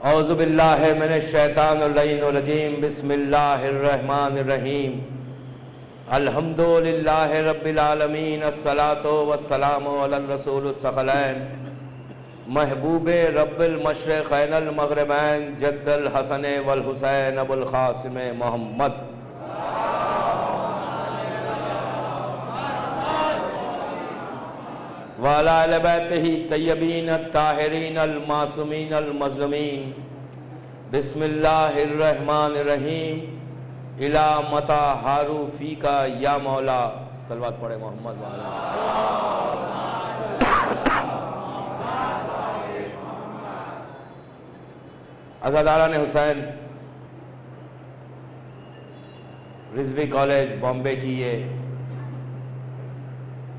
اعوذ باللہ من الشیطان اللعین الرجیم بسم اللہ الرحمن الرحیم الحمدللہ رب العالمین الصلاۃ والسلام علی الرسول الثقلین محبوب رب المشرقین المغربین جد الحسن والحسین ابو القاسم محمد وعلی اہل بیتہ طیبین الطاہرین المعصومین المظلومین بسم اللہ الرحمن الرحیم الی متی حاروا فیک یا مولا صلوات پڑھے محمد وعلی عزاداران حسین رضوی کالج بامبے کی یہ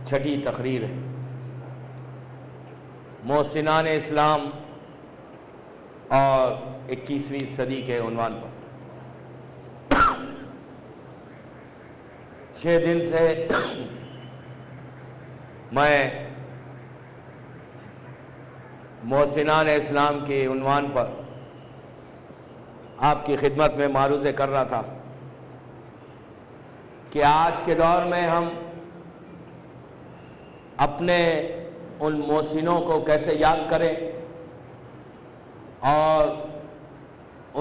چھٹی تقریر ہے محسنان اسلام اور 21ویں صدی کے عنوان پر 6 دن سے میں محسنان اسلام کے عنوان پر آپ کی خدمت میں معروضے کر رہا تھا کہ آج کے دور میں ہم اپنے ان محسنوں کو کیسے یاد کریں اور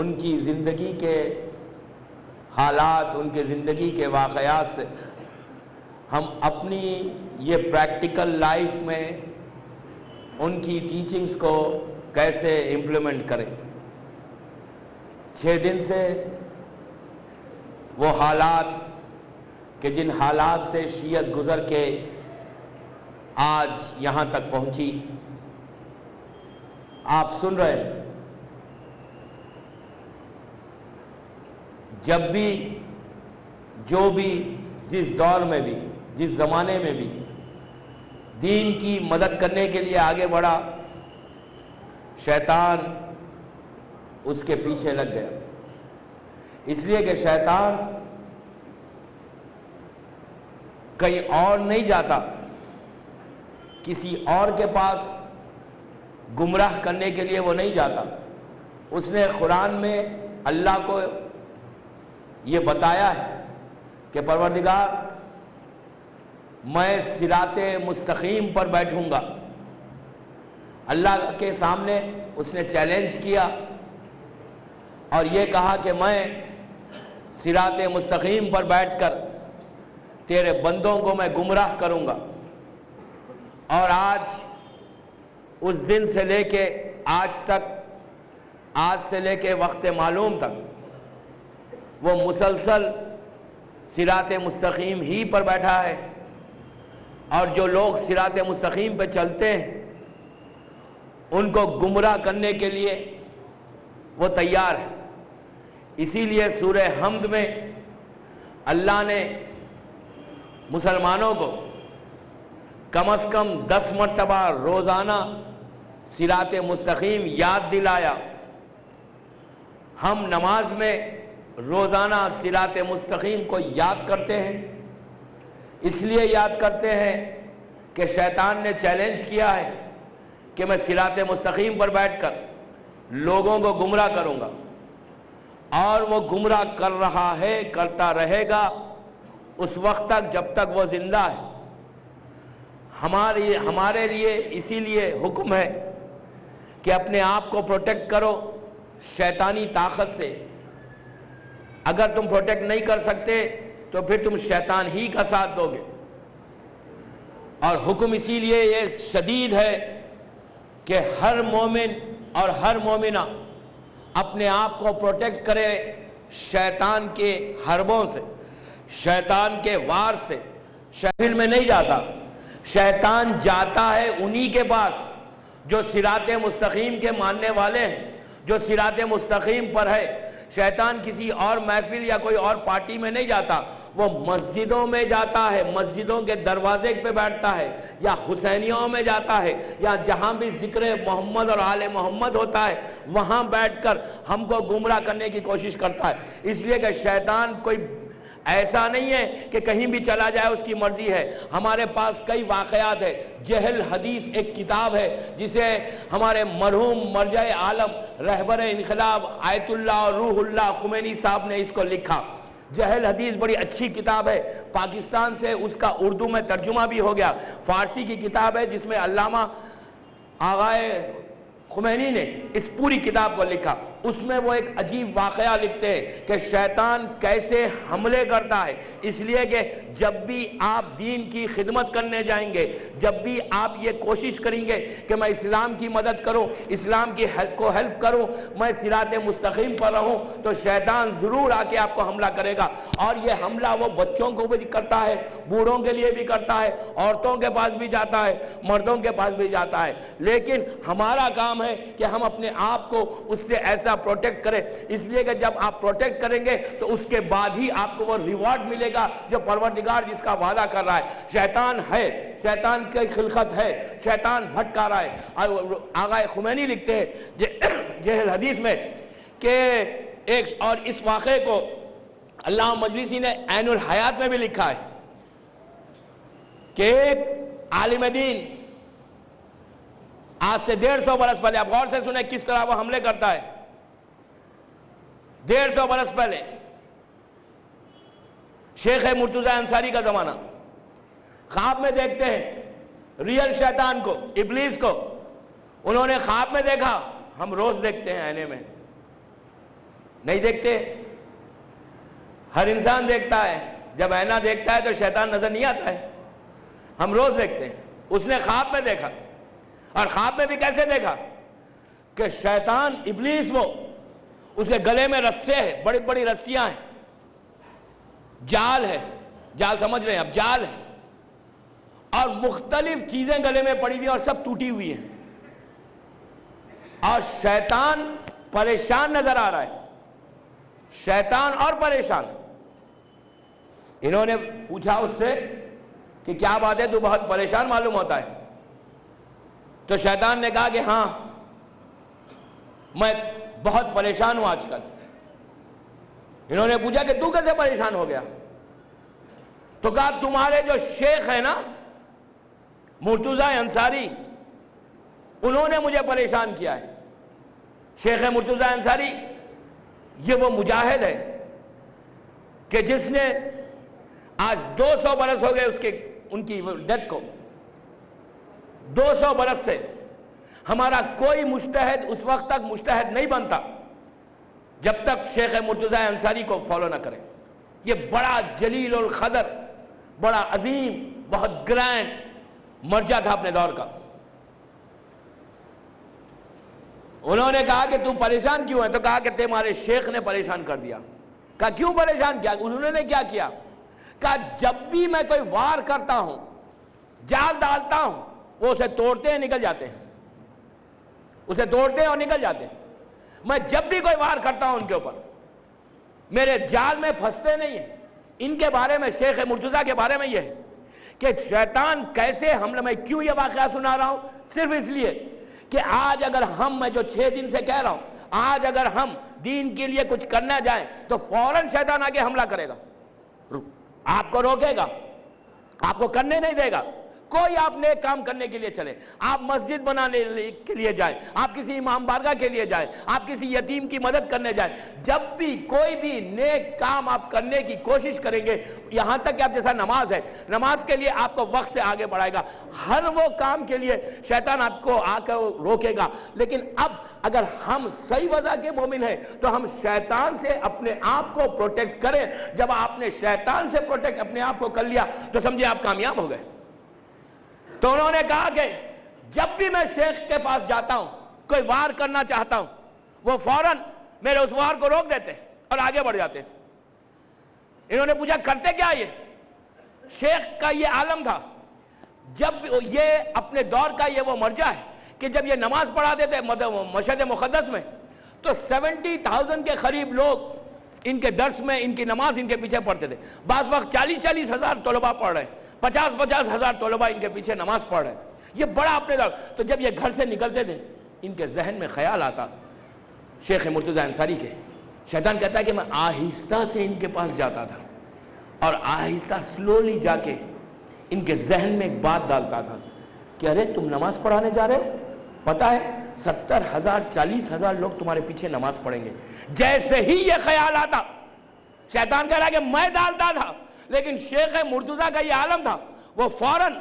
ان کی زندگی کے حالات، ان کے زندگی کے واقعات سے ہم اپنی یہ پریکٹیکل لائف میں ان کی ٹیچنگز کو کیسے امپلیمنٹ کریں۔ 6 دن سے وہ حالات کہ جن حالات سے شیعت گزر کے آج یہاں تک پہنچی آپ سن رہے ہیں۔ جب بھی جو بھی جس دور میں بھی جس زمانے میں بھی دین کی مدد کرنے کے لیے آگے بڑھا، شیطان اس کے پیچھے لگ گیا، اس لیے کہ شیطان کہیں اور نہیں جاتا، کسی اور کے پاس گمراہ کرنے کے لیے وہ نہیں جاتا۔ اس نے قرآن میں اللہ کو یہ بتایا ہے کہ پروردگار میں صراط مستقیم پر بیٹھوں گا۔ اللہ کے سامنے اس نے چیلنج کیا اور یہ کہا کہ میں صراط مستقیم پر بیٹھ کر تیرے بندوں کو میں گمراہ کروں گا۔ اور آج اس دن سے لے کے آج تک، آج سے لے کے وقت معلوم تک وہ مسلسل صراط مستقیم ہی پر بیٹھا ہے، اور جو لوگ صراط مستقیم پہ چلتے ہیں ان کو گمراہ کرنے کے لیے وہ تیار ہے۔ اسی لیے سورہ حمد میں اللہ نے مسلمانوں کو کم از کم 10 مرتبہ روزانہ صراط مستقیم یاد دلایا۔ ہم نماز میں روزانہ صراط مستقیم کو یاد کرتے ہیں، اس لیے یاد کرتے ہیں کہ شیطان نے چیلنج کیا ہے کہ میں صراط مستقیم پر بیٹھ کر لوگوں کو گمراہ کروں گا، اور وہ گمراہ کر رہا ہے، کرتا رہے گا اس وقت تک جب تک وہ زندہ ہے۔ ہمارے لیے اسی لیے حکم ہے کہ اپنے آپ کو پروٹیکٹ کرو شیطانی طاقت سے۔ اگر تم پروٹیکٹ نہیں کر سکتے تو پھر تم شیطان ہی کا ساتھ دو گے۔ اور حکم اسی لیے یہ شدید ہے کہ ہر مومن اور ہر مومنہ اپنے آپ کو پروٹیکٹ کرے شیطان کے حربوں سے، شیطان کے وار سے۔ شیطان میں نہیں جاتا، شیطان جاتا ہے انہی کے پاس جو صراط مستقیم کے ماننے والے ہیں، جو صراط مستقیم پر ہے۔ شیطان کسی اور محفل یا کوئی اور پارٹی میں نہیں جاتا، وہ مسجدوں میں جاتا ہے، مسجدوں کے دروازے پہ بیٹھتا ہے، یا حسینیوں میں جاتا ہے، یا جہاں بھی ذکر محمد اور آل محمد ہوتا ہے وہاں بیٹھ کر ہم کو گمراہ کرنے کی کوشش کرتا ہے۔ اس لیے کہ شیطان کوئی ایسا نہیں ہے کہ کہیں بھی چلا جائے اس کی مرضی ہے. ہمارے پاس کئی واقعات ہے. جہل حدیث ایک کتاب ہے جسے ہمارے مرحوم مرجع عالم رہبر انقلاب آیت اللہ اور روح اللہ خمینی صاحب نے اس کو لکھا. جہل حدیث بڑی اچھی کتاب ہے. پاکستان سے اس کا اردو میں ترجمہ بھی ہو گیا. فارسی کی کتاب ہے جس میں علامہ آغائے خمینی نے اس پوری کتاب کو لکھا. اس میں وہ ایک عجیب واقعہ لکھتے ہیں کہ شیطان کیسے حملے کرتا ہے. اس لیے کہ جب بھی آپ دین کی خدمت کرنے جائیں گے, جب بھی آپ یہ کوشش کریں گے کہ میں اسلام کی مدد کروں, اسلام کی کو ہیلپ کروں, میں صراط مستقیم پر رہوں, تو شیطان ضرور آ کے آپ کو حملہ کرے گا. اور یہ حملہ وہ بچوں کو بھی کرتا ہے, بوڑھوں کے لیے بھی کرتا ہے, عورتوں کے پاس بھی جاتا ہے, مردوں کے پاس بھی جاتا ہے. لیکن ہمارا کام ہے کہ ہم اپنے آپ کو اس سے ایسا پروٹیکٹ کریں. اس لیے کہ جب آپ پروٹیکٹ کریں گے تو اس کے بعد ہی آپ کو وہ ریوارڈ ملے گا جو پروردگار جس کا وعدہ کر رہا ہے. شیطان ہے, شیطان کی خلقت ہے, شیطان بھٹکا رہا ہے. آغا خمینی لکھتے ہیں جہل حدیث میں کہ ایک, اور اس واقعے کو علامہ مجلسی نے عین الحیات میں بھی لکھا ہے کہ ایک عالم دین آج سے 150 برس پہلے, آپ غور سے سنیں کس طرح وہ حملے کرتا ہے. 150 برس پہلے شیخ مرتضی انصاری کا زمانہ, خواب میں دیکھتے ہیں ریل شیطان کو, ابلیس کو. انہوں نے خواب میں دیکھا, ہم روز دیکھتے ہیں آئینے میں, نہیں دیکھتے؟ ہر انسان دیکھتا ہے. جب آئینہ دیکھتا ہے تو شیطان نظر نہیں آتا ہے, ہم روز دیکھتے ہیں. اس نے خواب میں دیکھا, اور خواب میں بھی کیسے دیکھا کہ شیطان ابلیس وہ, اس کے گلے میں رسے ہیں, بڑی بڑی رسیاں ہیں, جال ہے, جال سمجھ رہے ہیں اب, جال ہے, اور مختلف چیزیں گلے میں پڑی ہوئی اور سب ٹوٹی ہوئی ہیں, اور شیطان پریشان نظر آ رہا ہے. شیطان اور پریشان. انہوں نے پوچھا اس سے کہ کیا بات ہے, تو بہت پریشان معلوم ہوتا ہے. تو شیطان نے کہا کہ ہاں میں بہت پریشان ہوں آج کل. انہوں نے پوچھا کہ تو کیسے پریشان ہو گیا؟ تو کہا تمہارے جو شیخ ہے نا مرتضی انصاری, انہوں نے مجھے پریشان کیا ہے. شیخ مرتضی انصاری یہ وہ مجاہد ہے کہ جس نے آج 200 برس ہو گئے ان کی ڈیتھ کو. 200 برس سے ہمارا کوئی مجتہد اس وقت تک مجتہد نہیں بنتا جب تک شیخ مرتضی انصاری کو فالو نہ کرے. یہ بڑا جلیل القدر, بڑا عظیم, بہت گرینڈ مرجع تھا اپنے دور کا. انہوں نے کہا کہ تو پریشان کیوں ہے؟ تو کہا کہ تمہارے شیخ نے پریشان کر دیا. کہا کیوں پریشان کیا؟ انہوں نے کیا کیا؟ کہا جب بھی میں کوئی وار کرتا ہوں, جال ڈالتا ہوں, وہ اسے توڑتے ہیں, نکل جاتے ہیں, اسے توڑتے ہیں اور نکل جاتے ہیں. میں جب بھی کوئی وار کرتا ہوں ان کے اوپر, میرے جال میں پھنستے نہیں ہیں. ان کے بارے میں, شیخ مرتضی کے بارے میں یہ ہے کہ شیطان کیسے حملہ. میں کیوں یہ واقعہ سنا رہا ہوں؟ صرف اس لیے کہ آج اگر ہم, میں جو 6 دن سے کہہ رہا ہوں, آج اگر ہم دین کے لیے کچھ کرنا جائیں تو فوراً شیطان آگے حملہ کرے گا, آپ کو روکے گا, آپ کو کرنے نہیں دے گا. کوئی آپ نیک کام کرنے کے لیے چلے, آپ مسجد بنانے کے لیے جائیں, آپ کسی امام بارگاہ کے لیے جائیں, آپ کسی یتیم کی مدد کرنے جائیں, جب بھی کوئی بھی نیک کام آپ کرنے کی کوشش کریں گے, یہاں تک کہ آپ جیسا نماز ہے, نماز کے لیے آپ کو وقت سے آگے بڑھائے گا. ہر وہ کام کے لیے شیطان آپ کو آ کر روکے گا. لیکن اب اگر ہم صحیح وضع کے مومن ہیں تو ہم شیطان سے اپنے آپ کو پروٹیکٹ کریں. جب آپ نے شیطان سے پروٹیکٹ اپنے آپ کو کر لیا تو سمجھے آپ کامیاب ہو گئے. تو انہوں نے کہا کہ جب بھی میں شیخ کے پاس جاتا ہوں, کوئی وار کرنا چاہتا ہوں, وہ فوراً میرے اس وار کو روک دیتے اور آگے بڑھ جاتے. انہوں نے پوچھا کرتے کیا؟ یہ شیخ کا یہ عالم تھا, جب یہ اپنے دور کا یہ وہ مرجع ہے کہ جب یہ نماز پڑھاتے تھے مشہد مقدس میں تو 70,000 کے قریب لوگ ان کے درس میں, ان کی نماز ان کے پیچھے پڑھتے تھے. بعض وقت 40,000 ہزار طلباء پڑھ رہے ہیں, 50,000 ہزار طلباء ان کے پیچھے نماز پڑھ رہے ہیں. یہ بڑا اپنے دور. تو جب یہ گھر سے نکلتے تھے ان کے ذہن میں خیال آتا شیخ مرتضی انصاری کے. شیطان کہتا ہے کہ میں آہستہ سے ان کے پاس جاتا تھا, اور آہستہ سلولی جا کے ان کے ذہن میں ایک بات ڈالتا تھا کہ ارے تم نماز پڑھانے جا رہے ہو، پتا ہے 70,000 40,000 لوگ تمہارے پیچھے نماز پڑھیں گے۔ جیسے ہی یہ خیال آتا، شیطان کہہ رہا کہ میں ڈالتا تھا، لیکن شیخ مرتضیٰ کا یہ عالم تھا، وہ فوراً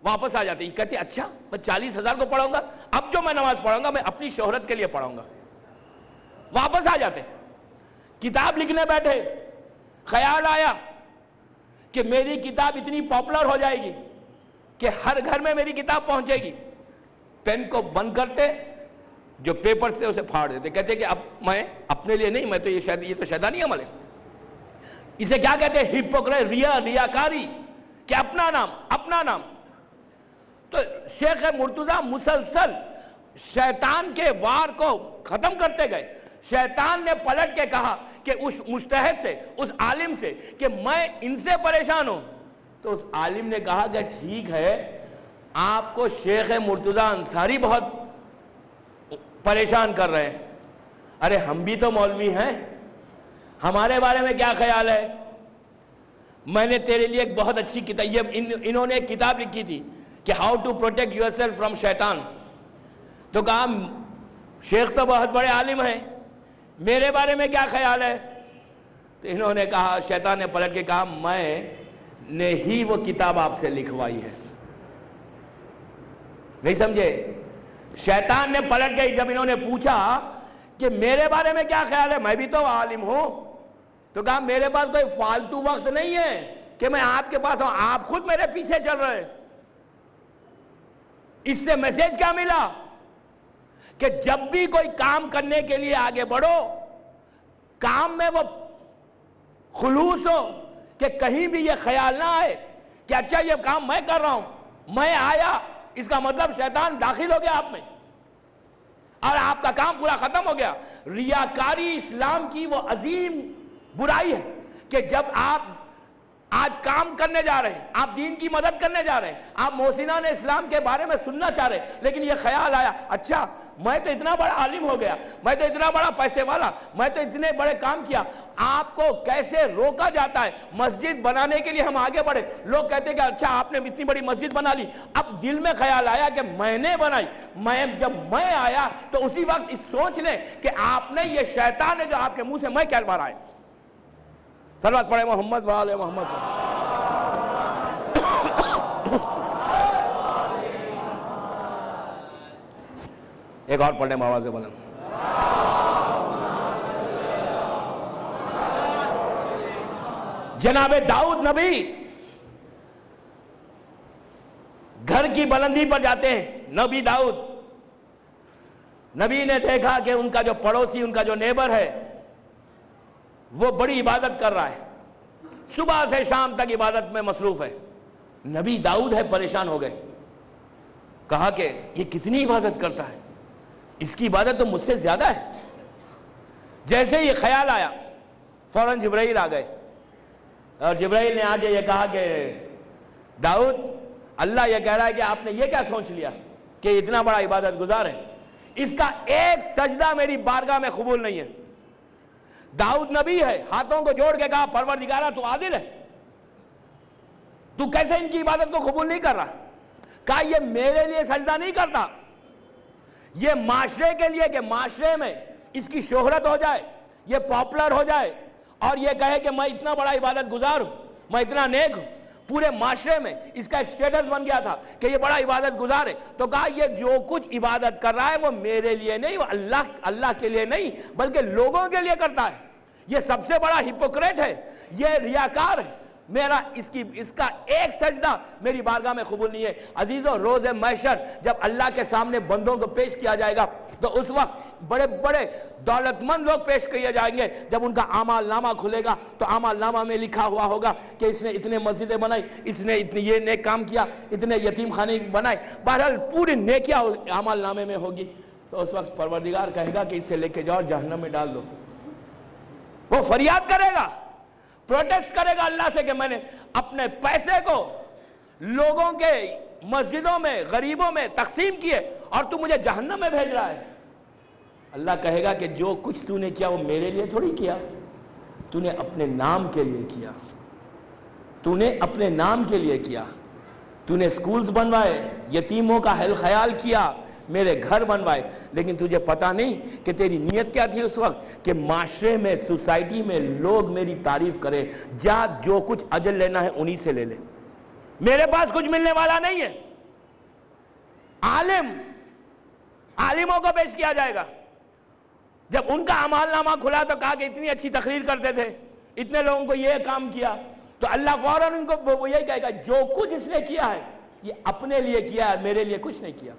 واپس آ جاتے۔ یہ کہتے اچھا میں 40,000 کو پڑھاؤں گا، اب جو میں نماز پڑھاؤں گا میں اپنی شہرت کے لیے پڑھاؤں گا۔ واپس آ جاتے، کتاب لکھنے بیٹھے، خیال آیا کہ میری کتاب اتنی پاپولر ہو جائے گی کہ ہر گھر میں میری کتاب پہنچے گی، پین کو بند کرتے، جو پیپر سے اسے پھاڑ دیتے، کہتے کہ اب میں اپنے لیے نہیں، میں تو یہ تو شیطانی عمل ہے۔ اسے کیا کہتے ہیں؟ ہپوکریسی، ریاکاری، کہ اپنا نام۔ تو شیخ مرتضیٰ مسلسل شیطان کے وار کو ختم کرتے گئے۔ شیطان نے پلٹ کے کہا کہ اس مجتہد سے، اس عالم سے، کہ میں ان سے پریشان ہوں، تو اس عالم نے کہا کہ ٹھیک ہے، آپ کو شیخ مرتضیٰ انصاری بہت پریشان کر رہے ہیں، ارے ہم بھی تو مولوی ہیں، ہمارے بارے میں کیا خیال ہے؟ میں نے تیرے لیے ایک بہت اچھی کتاب، انہوں نے ایک کتاب لکھی تھی کہ how to protect yourself from شیطان۔ تو کہا شیخ تو بہت بڑے عالم ہیں، میرے بارے میں کیا خیال ہے؟ تو انہوں نے کہا، شیطان نے پلٹ کے کہا میں نے ہی وہ کتاب آپ سے لکھوائی ہے۔ نہیں سمجھے؟ شیطان نے پلٹ کے جب انہوں نے پوچھا کہ میرے بارے میں کیا خیال ہے، میں بھی تو عالم ہوں، تو کہا میرے پاس کوئی فالتو وقت نہیں ہے کہ میں آپ کے پاس ہوں، آپ خود میرے پیچھے چل رہے ہیں۔ اس سے میسج کیا ملا؟ کہ جب بھی کوئی کام کرنے کے لیے آگے بڑھو، کام میں وہ خلوص ہو، کہ کہیں بھی یہ خیال نہ آئے کہ اچھا یہ کام میں کر رہا ہوں، میں آیا، اس کا مطلب شیطان داخل ہو گیا آپ میں اور آپ کا کام پورا ختم ہو گیا۔ ریاکاری اسلام کی وہ عظیم برائی ہے کہ جب آپ آج کام کرنے جا رہے ہیں، آپ دین کی مدد کرنے جا رہے ہیں، آپ محسنان اسلام کے بارے میں سننا چاہ رہے ہیں، لیکن یہ خیال آیا اچھا میں تو اتنا بڑا عالم ہو گیا، میں تو اتنا بڑا پیسے والا، میں تو اتنے بڑے کام کیا۔ آپ کو کیسے روکا جاتا ہے؟ مسجد بنانے کے لیے ہم آگے بڑھے، لوگ کہتے ہیں کہ اچھا آپ نے اتنی بڑی مسجد بنا لی، اب دل میں خیال آیا کہ میں نے بنائی، جب میں آیا تو اسی وقت اس سوچ لیں کہ آپ نے، یہ شیطان ہے جو آپ کے منہ سے میں کہہ رہا ہے۔ صلوات پڑھے محمد وآل محمد۔ ایک اور پڑھنے میں آواز بلند۔ جناب داؤد نبی گھر کی بلندی پر جاتے ہیں۔ نبی داؤد نبی نے دیکھا کہ ان کا جو پڑوسی، ان کا جو نیبر ہے، وہ بڑی عبادت کر رہا ہے، صبح سے شام تک عبادت میں مصروف ہے۔ نبی داؤد ہے پریشان ہو گئے، کہا کہ یہ کتنی عبادت کرتا ہے، اس کی عبادت تو مجھ سے زیادہ ہے۔ جیسے یہ خیال آیا فوراً جبرائیل آ گئے، اور جبرائیل نے آ کے یہ کہا کہ داؤد، اللہ یہ کہہ رہا ہے کہ آپ نے یہ کیا سوچ لیا کہ اتنا بڑا عبادت گزار ہے، اس کا ایک سجدہ میری بارگاہ میں قبول نہیں ہے۔ داؤد نبی ہے، ہاتھوں کو جوڑ کے کہا پروردگارہ تو عادل ہے، تو کیسے ان کی عبادت کو قبول نہیں کر رہا؟ کہا یہ میرے لیے سجدہ نہیں کرتا، یہ معاشرے کے لیے، کہ معاشرے میں اس کی شہرت ہو جائے، یہ پاپولر ہو جائے، اور یہ کہے کہ میں اتنا بڑا عبادت گزار ہوں، میں اتنا نیک ہوں۔ پورے معاشرے میں اس کا ایک سٹیٹس بن گیا تھا کہ یہ بڑا عبادت گزار ہے۔ تو کہا یہ جو کچھ عبادت کر رہا ہے وہ میرے لیے نہیں، وہ اللہ کے لیے نہیں بلکہ لوگوں کے لیے کرتا ہے۔ یہ سب سے بڑا ہپوکریٹ ہے، یہ ریاکار ہے، میرا اس کا ایک سجدہ میری بارگاہ میں قبول نہیں ہے۔ عزیزو، روز محشر جب اللہ کے سامنے بندوں کو پیش کیا جائے گا تو اس وقت بڑے بڑے دولت مند لوگ پیش کیے جائیں گے۔ جب ان کا اعمال نامہ کھلے گا تو اعمال نامہ میں لکھا ہوا ہوگا کہ اس نے اتنے مسجدیں بنائی، اس نے اتنے یہ نیک کام کیا، اتنے یتیم خانے بنائے، بہرحال پوری نیکیاں اعمال نامے میں ہوگی۔ تو اس وقت پروردگار کہے گا کہ اسے لے کے جاؤ جہنم میں ڈال دو۔ وہ فریاد کرے گا، پروٹیسٹ کرے گا اللہ سے کہ میں نے اپنے پیسے کو لوگوں کے مسجدوں میں، غریبوں میں تقسیم کیے اور تو مجھے جہنم میں بھیج رہا ہے۔ اللہ کہے گا کہ جو کچھ تو نے کیا وہ میرے لیے تھوڑی کیا، تو نے اپنے نام کے لیے کیا۔ تو نے اپنے نام کے لیے کیا، تو نے سکولز بنوائے، یتیموں کا خیال کیا، میرے گھر بنوائے، لیکن تجھے پتا نہیں کہ تیری نیت کیا تھی اس وقت؟ کہ معاشرے میں، سوسائٹی میں لوگ میری تعریف کرے، جا جو کچھ اجر لینا ہے انہی سے لے لے، میرے پاس کچھ ملنے والا نہیں ہے۔ عالموں کو پیش کیا جائے گا، جب ان کا اعمال نامہ کھلا تو کہا کہ اتنی اچھی تقریر کرتے تھے، اتنے لوگوں کو یہ کام کیا، تو اللہ فوراً ان کو یہی کہے گا جو کچھ اس نے کیا ہے یہ اپنے لیے کیا ہے، میرے لیے کچھ نہیں کیا۔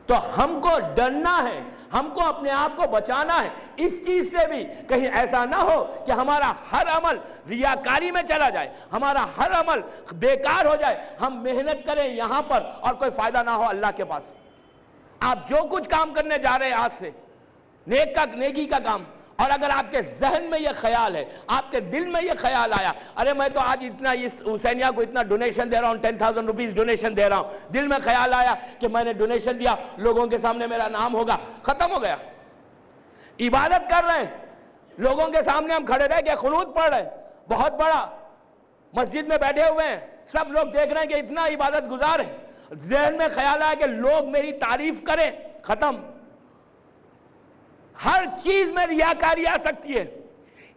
تو ہم کو ڈرنا ہے، ہم کو اپنے آپ کو بچانا ہے اس چیز سے بھی، کہیں ایسا نہ ہو کہ ہمارا ہر عمل ریاکاری میں چلا جائے، ہمارا ہر عمل بیکار ہو جائے، ہم محنت کریں یہاں پر اور کوئی فائدہ نہ ہو اللہ کے پاس۔ آپ جو کچھ کام کرنے جا رہے ہیں آج سے، نیکی کا کام، اور اگر آپ کے ذہن میں یہ خیال ہے، آپ کے دل میں یہ خیال آیا، ارے میں تو آج اتنا اس حسینیہ کو اتنا ڈونیشن دے رہا ہوں، 10,000 روپیز ڈونیشن دے رہا ہوں، دل میں خیال آیا کہ میں نے ڈونیشن دیا، لوگوں کے سامنے میرا نام ہوگا، ختم ہو گیا۔ عبادت کر رہے ہیں، لوگوں کے سامنے ہم کھڑے رہ کے قنوت پڑھ رہے ہیں، بہت بڑا مسجد میں بیٹھے ہوئے ہیں، سب لوگ دیکھ رہے ہیں کہ اتنا عبادت گزار ہے، ذہن میں خیال آیا کہ لوگ میری تعریف کریں، ختم۔ ہر چیز میں ریاکاری آ سکتی ہے،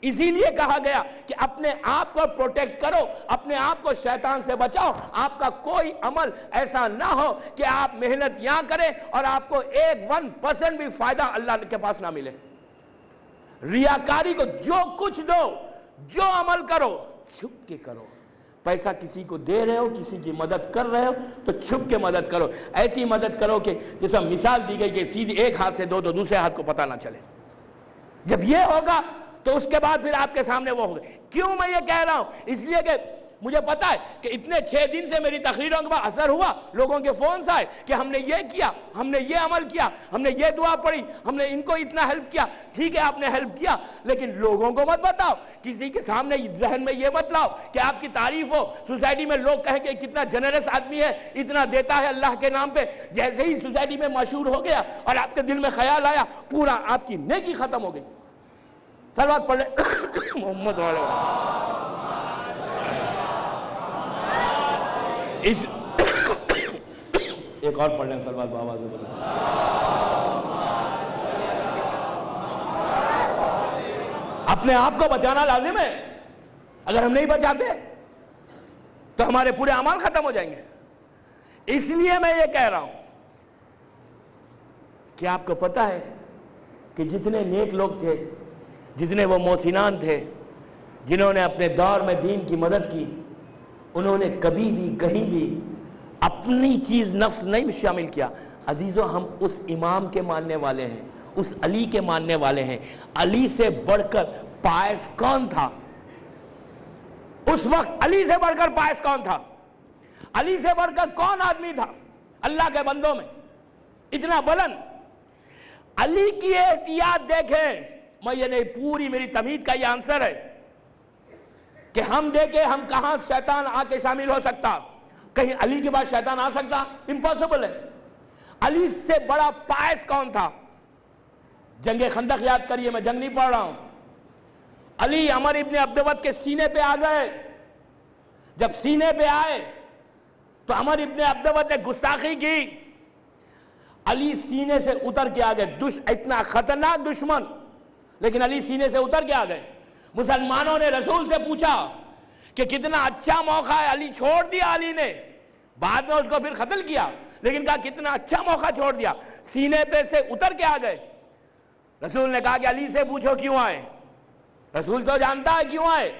اسی لیے کہا گیا کہ اپنے آپ کو پروٹیکٹ کرو، اپنے آپ کو شیطان سے بچاؤ، آپ کا کوئی عمل ایسا نہ ہو کہ آپ محنت یہاں کریں اور آپ کو 1% بھی فائدہ اللہ کے پاس نہ ملے۔ ریاکاری کو جو کچھ دو، جو عمل کرو، چھپ کے کرو۔ پیسہ کسی کو دے رہے ہو، کسی کی مدد کر رہے ہو تو چھپ کے مدد کرو، ایسی مدد کرو کہ جیسا مثال دی گئی کہ سیدھی ایک ہاتھ سے دو تو دوسرے ہاتھ کو پتہ نہ چلے۔ جب یہ ہوگا تو اس کے بعد پھر آپ کے سامنے وہ ہوگا۔ کیوں میں یہ کہہ رہا ہوں؟ اس لیے کہ مجھے پتا ہے کہ اتنے 6 دن سے میری تقریروں کے بعد اثر ہوا، لوگوں کے فونز آئے کہ ہم نے یہ کیا، ہم نے یہ عمل کیا، ہم نے یہ دعا پڑھی، ہم نے ان کو اتنا ہیلپ کیا۔ ٹھیک ہے آپ نے ہیلپ کیا، لیکن لوگوں کو مت بتاؤ، کسی کے سامنے ذہن میں یہ مت لاؤ کہ آپ کی تعریف ہو، سوسائٹی میں لوگ کہیں کہ کتنا جنرس آدمی ہے، اتنا دیتا ہے اللہ کے نام پہ۔ جیسے ہی سوسائٹی میں مشہور ہو گیا اور آپ کے دل میں خیال آیا، پورا آپ کی نیکی ختم ہو گئی۔ صلوات پڑھ لیں محمد والے۔ ایک اور پڑھ لیں صلوات بآواز سے بولیں۔ اپنے آپ کو بچانا لازم ہے، اگر ہم نہیں بچاتے تو ہمارے پورے اعمال ختم ہو جائیں گے۔ اس لیے میں یہ کہہ رہا ہوں کہ آپ کو پتا ہے کہ جتنے نیک لوگ تھے، جتنے وہ محسنان تھے، جنہوں نے اپنے دور میں دین کی مدد کی، انہوں نے کبھی بھی کہیں بھی اپنی چیز نفس نہیں شامل کیا۔ عزیزو، ہم اس امام کے ماننے والے ہیں، اس علی کے ماننے والے ہیں۔ علی سے بڑھ کر پائس کون تھا؟ اس وقت علی سے بڑھ کر پائس کون تھا؟ علی سے بڑھ کر کون آدمی تھا اللہ کے بندوں میں اتنا بلند؟ علی کی احتیاط دیکھیں، میں یہ نہیں، پوری میری تمہید کا یہ آنسر ہے کہ ہم دیکھیں ہم کہاں شیطان آ کے شامل ہو سکتا۔ کہیں علی کے بعد شیطان آ سکتا؟ امپاسبل ہے۔ علی سے بڑا پائس کون تھا؟ جنگ خندق یاد کریے، میں جنگ نہیں پڑھ رہا ہوں۔ علی عمر ابن عبدود کے سینے پہ آ گئے، جب سینے پہ آئے تو عمر ابن عبدود نے گستاخی کی، علی سینے سے اتر کے آ گئے، اتنا خطرناک دشمن، لیکن علی سینے سے اتر کے آ گئے۔ مسلمانوں نے رسول سے پوچھا کہ کتنا اچھا موقع ہے، علی چھوڑ دیا، علی نے بعد میں اس کو پھر قتل کیا، لیکن کہا کتنا اچھا موقع چھوڑ دیا، سینے پہ سے اتر کے آ گئے۔ رسول نے کہا کہ علی سے پوچھو کیوں آئے، رسول تو جانتا ہے کیوں آئے۔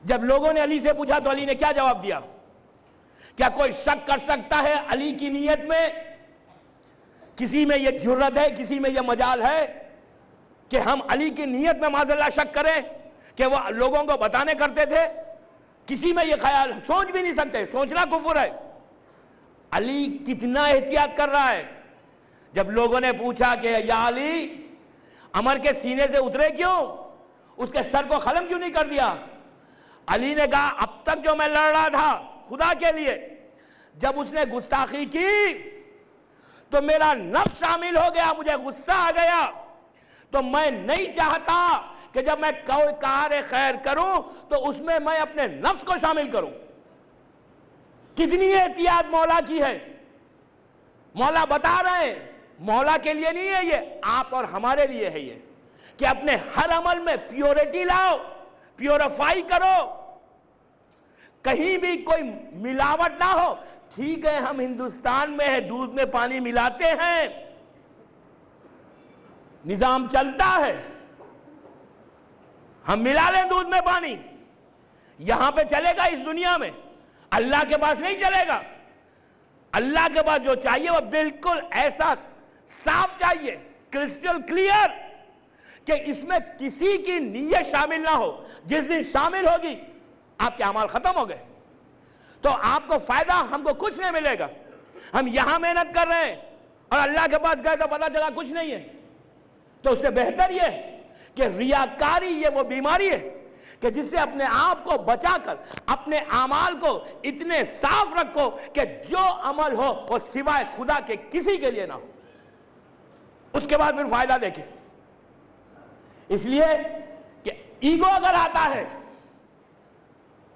جب لوگوں نے علی سے پوچھا تو علی نے کیا جواب دیا؟ کیا کوئی شک کر سکتا ہے علی کی نیت میں؟ کسی میں یہ جرت ہے، کسی میں یہ مجال ہے کہ ہم علی کی نیت میں معاذ اللہ شک کریں کہ وہ لوگوں کو بتانے کرتے تھے؟ کسی میں یہ خیال سوچ بھی نہیں سکتے، سوچنا کفر ہے۔ علی کتنا احتیاط کر رہا ہے۔ جب لوگوں نے پوچھا کہ یا علی عمر کے سینے سے اترے کیوں، اس کے سر کو قلم کیوں نہیں کر دیا؟ علی نے کہا اب تک جو میں لڑ رہا تھا خدا کے لیے، جب اس نے گستاخی کی تو میرا نفس شامل ہو گیا، مجھے غصہ آ گیا، تو میں نہیں چاہتا کہ جب میں کوئی کار خیر کروں تو اس میں میں اپنے نفس کو شامل کروں. کتنی احتیاط مولا کی ہے. مولا بتا رہے ہیں مولا کے لیے نہیں ہے یہ, آپ اور ہمارے لیے ہے یہ, کہ اپنے ہر عمل میں پیورٹی لاؤ, پیوریفائی کرو, کہیں بھی کوئی ملاوٹ نہ ہو. ٹھیک ہے ہم ہندوستان میں ہیں, دودھ میں پانی ملاتے ہیں, نظام چلتا ہے, ہم ملا لیں دودھ میں پانی, یہاں پہ چلے گا اس دنیا میں, اللہ کے پاس نہیں چلے گا. اللہ کے پاس جو چاہیے وہ بالکل ایسا صاف چاہیے, کرسٹل کلیئر, کہ اس میں کسی کی نیت شامل نہ ہو. جس دن شامل ہوگی آپ کے اعمال ختم ہو گئے, تو آپ کو فائدہ, ہم کو کچھ نہیں ملے گا. ہم یہاں محنت کر رہے ہیں اور اللہ کے پاس گئے تو پتہ چلا کچھ نہیں ہے. تو اس سے بہتر یہ ہے کہ ریاکاری یہ وہ بیماری ہے کہ جس سے اپنے آپ کو بچا کر اپنے اعمال کو اتنے صاف رکھو کہ جو عمل ہو وہ سوائے خدا کے کسی کے لیے نہ ہو. اس کے بعد پھر فائدہ دیکھیں. اس لیے کہ ایگو اگر آتا ہے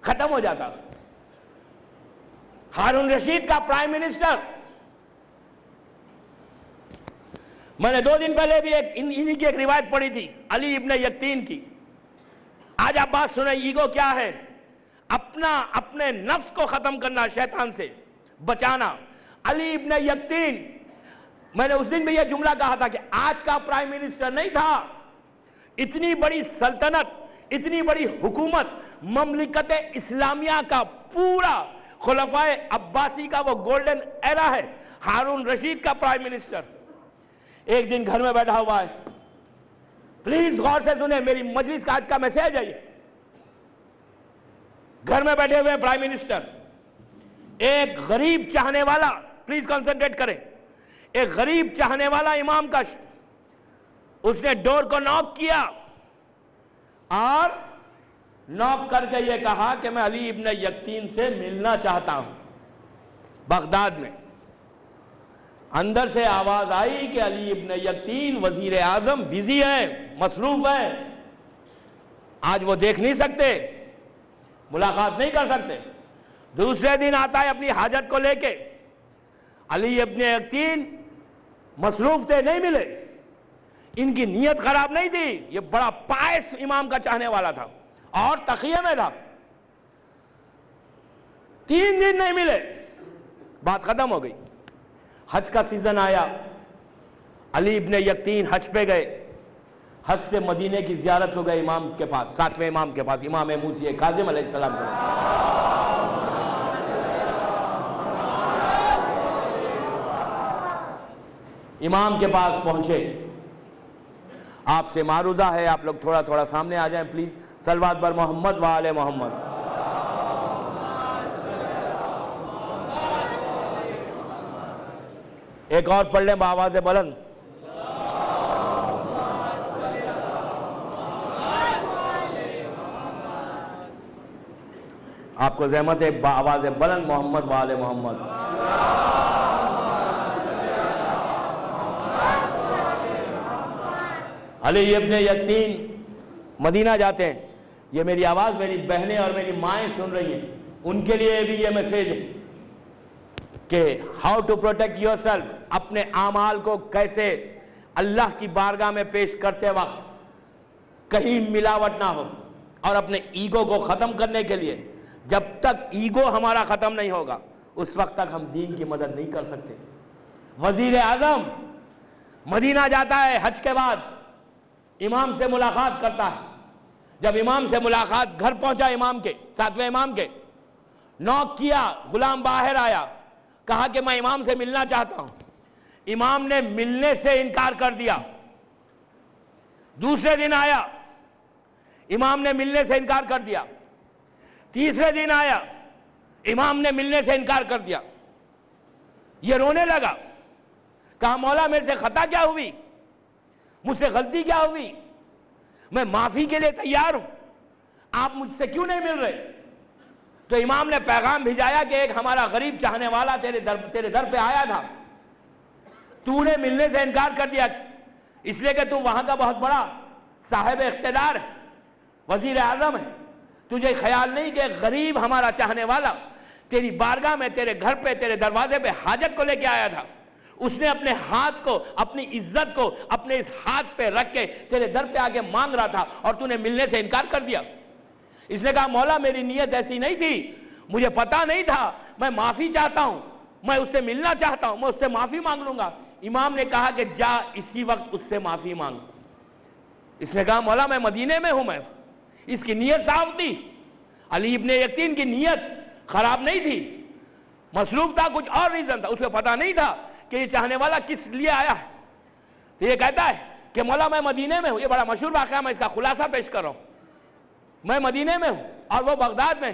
ختم ہو جاتا. ہارون رشید کا پرائم منسٹر, میں نے 2 دن پہلے بھی انہی کی ایک روایت پڑھی تھی, علی ابن یقطین کی. آج آپ بات سنیں, ایگو کیا ہے؟ اپنے نفس کو ختم کرنا, شیطان سے بچانا. علی ابن یقطین, میں نے اس دن بھی یہ جملہ کہا تھا کہ آج کا پرائم منسٹر نہیں تھا. اتنی بڑی سلطنت, اتنی بڑی حکومت, مملکت اسلامیہ کا پورا خلفائے عباسی کا وہ گولڈن ایرا ہے. ہارون رشید کا پرائم منسٹر ایک دن گھر میں بیٹھا ہوا ہے. پلیز غور سے سنیں, میری مجلس کا آج کا میسیج ہے یہ. گھر میں بیٹھے ہوئے پرائم منسٹر, ایک غریب چاہنے والا, پلیز کنسنٹریٹ کریں, ایک غریب چاہنے والا امام کا, اس نے ڈور کو ناک کیا اور ناک کر کے یہ کہا کہ میں علی ابن یقطین سے ملنا چاہتا ہوں, بغداد میں. اندر سے آواز آئی کہ علی ابن یقطین وزیر اعظم بزی ہے, مصروف ہے, آج وہ دیکھ نہیں سکتے, ملاقات نہیں کر سکتے. دوسرے دن آتا ہے اپنی حاجت کو لے کے, علی ابن یقطین مصروف تھے, نہیں ملے. ان کی نیت خراب نہیں تھی, یہ بڑا پائس امام کا چاہنے والا تھا اور تقیہ میں تھا. 3 دن نہیں ملے, بات ختم ہو گئی. حج کا سیزن آیا, علی ابن یقطین حج پہ گئے. حج سے مدینے کی زیارت کو گئے امام کے پاس, 7ویں امام کے پاس, امام موسی کاظم علیہ السلام کے پاس. امام کے پاس پہنچے. آپ سے معروضہ ہے آپ لوگ تھوڑا تھوڑا سامنے آ جائیں پلیز. صلوات بر محمد و آل محمد. ایک اور پڑھ لیں بآواز بلند. آپ کو زحمت ہے, بآواز بلند محمد و آل محمد. علی ابن یقطین مدینہ جاتے ہیں. یہ میری آواز میری بہنیں اور میری مائیں سن رہی ہیں, ان کے لیے بھی یہ میسیج ہے کہ how to protect yourself. اپنے اعمال کو کیسے اللہ کی بارگاہ میں پیش کرتے وقت کہیں ملاوٹ نہ ہو. اور اپنے ایگو کو ختم کرنے کے لیے, جب تک ایگو ہمارا ختم نہیں ہوگا اس وقت تک ہم دین کی مدد نہیں کر سکتے. وزیر اعظم مدینہ جاتا ہے, حج کے بعد امام سے ملاقات کرتا ہے. جب امام سے ملاقات, گھر پہنچا امام کے, 7ویں امام کے, نوک کیا, غلام باہر آیا, کہا کہ میں امام سے ملنا چاہتا ہوں. امام نے ملنے سے انکار کر دیا. دوسرے دن آیا, امام نے ملنے سے انکار کر دیا. تیسرے دن آیا, امام نے ملنے سے انکار کر دیا. یہ رونے لگا, کہا مولا میرے سے خطا کیا ہوئی, مجھ سے غلطی کیا ہوئی, میں معافی کے لیے تیار ہوں, آپ مجھ سے کیوں نہیں مل رہے. تو امام نے پیغام بھیجایا کہ ایک ہمارا غریب چاہنے والا تیرے در پہ آیا تھا, تو نے ملنے سے انکار کر دیا اس لیے کہ تو وہاں کا بہت بڑا صاحب اقتدار ہے، وزیر اعظم ہے، تجھے خیال نہیں کہ غریب ہمارا چاہنے والا تیری بارگاہ میں، تیرے گھر پہ، تیرے دروازے پہ حاجت کو لے کے آیا تھا، اس نے اپنے ہاتھ کو، اپنی عزت کو اپنے اس ہاتھ پہ رکھ کے تیرے در پہ آگے مانگ رہا تھا اور تو نے ملنے سے انکار کر دیا۔ اس نے کہا مولا میری نیت ایسی نہیں تھی، مجھے پتا نہیں تھا، میں معافی چاہتا ہوں، میں اس سے ملنا چاہتا ہوں، میں اس سے معافی مانگ لوں گا۔ امام نے کہا کہ جا اسی وقت اس سے معافی مانگ۔ اس نے کہا مولا میں مدینے میں ہوں، میں اس کی نیت صاف تھی، علی ابن یقین کی نیت خراب نہیں تھی، مصروف تھا، کچھ اور ریزن تھا، اس کو پتا نہیں تھا کہ یہ چاہنے والا کس لیے آیا ہے۔ تو یہ کہتا ہے کہ مولا میں مدینے میں ہوں، یہ بڑا مشہور واقعہ، میں اس کا خلاصہ پیش کر رہا ہوں، میں مدینے میں ہوں اور وہ بغداد میں۔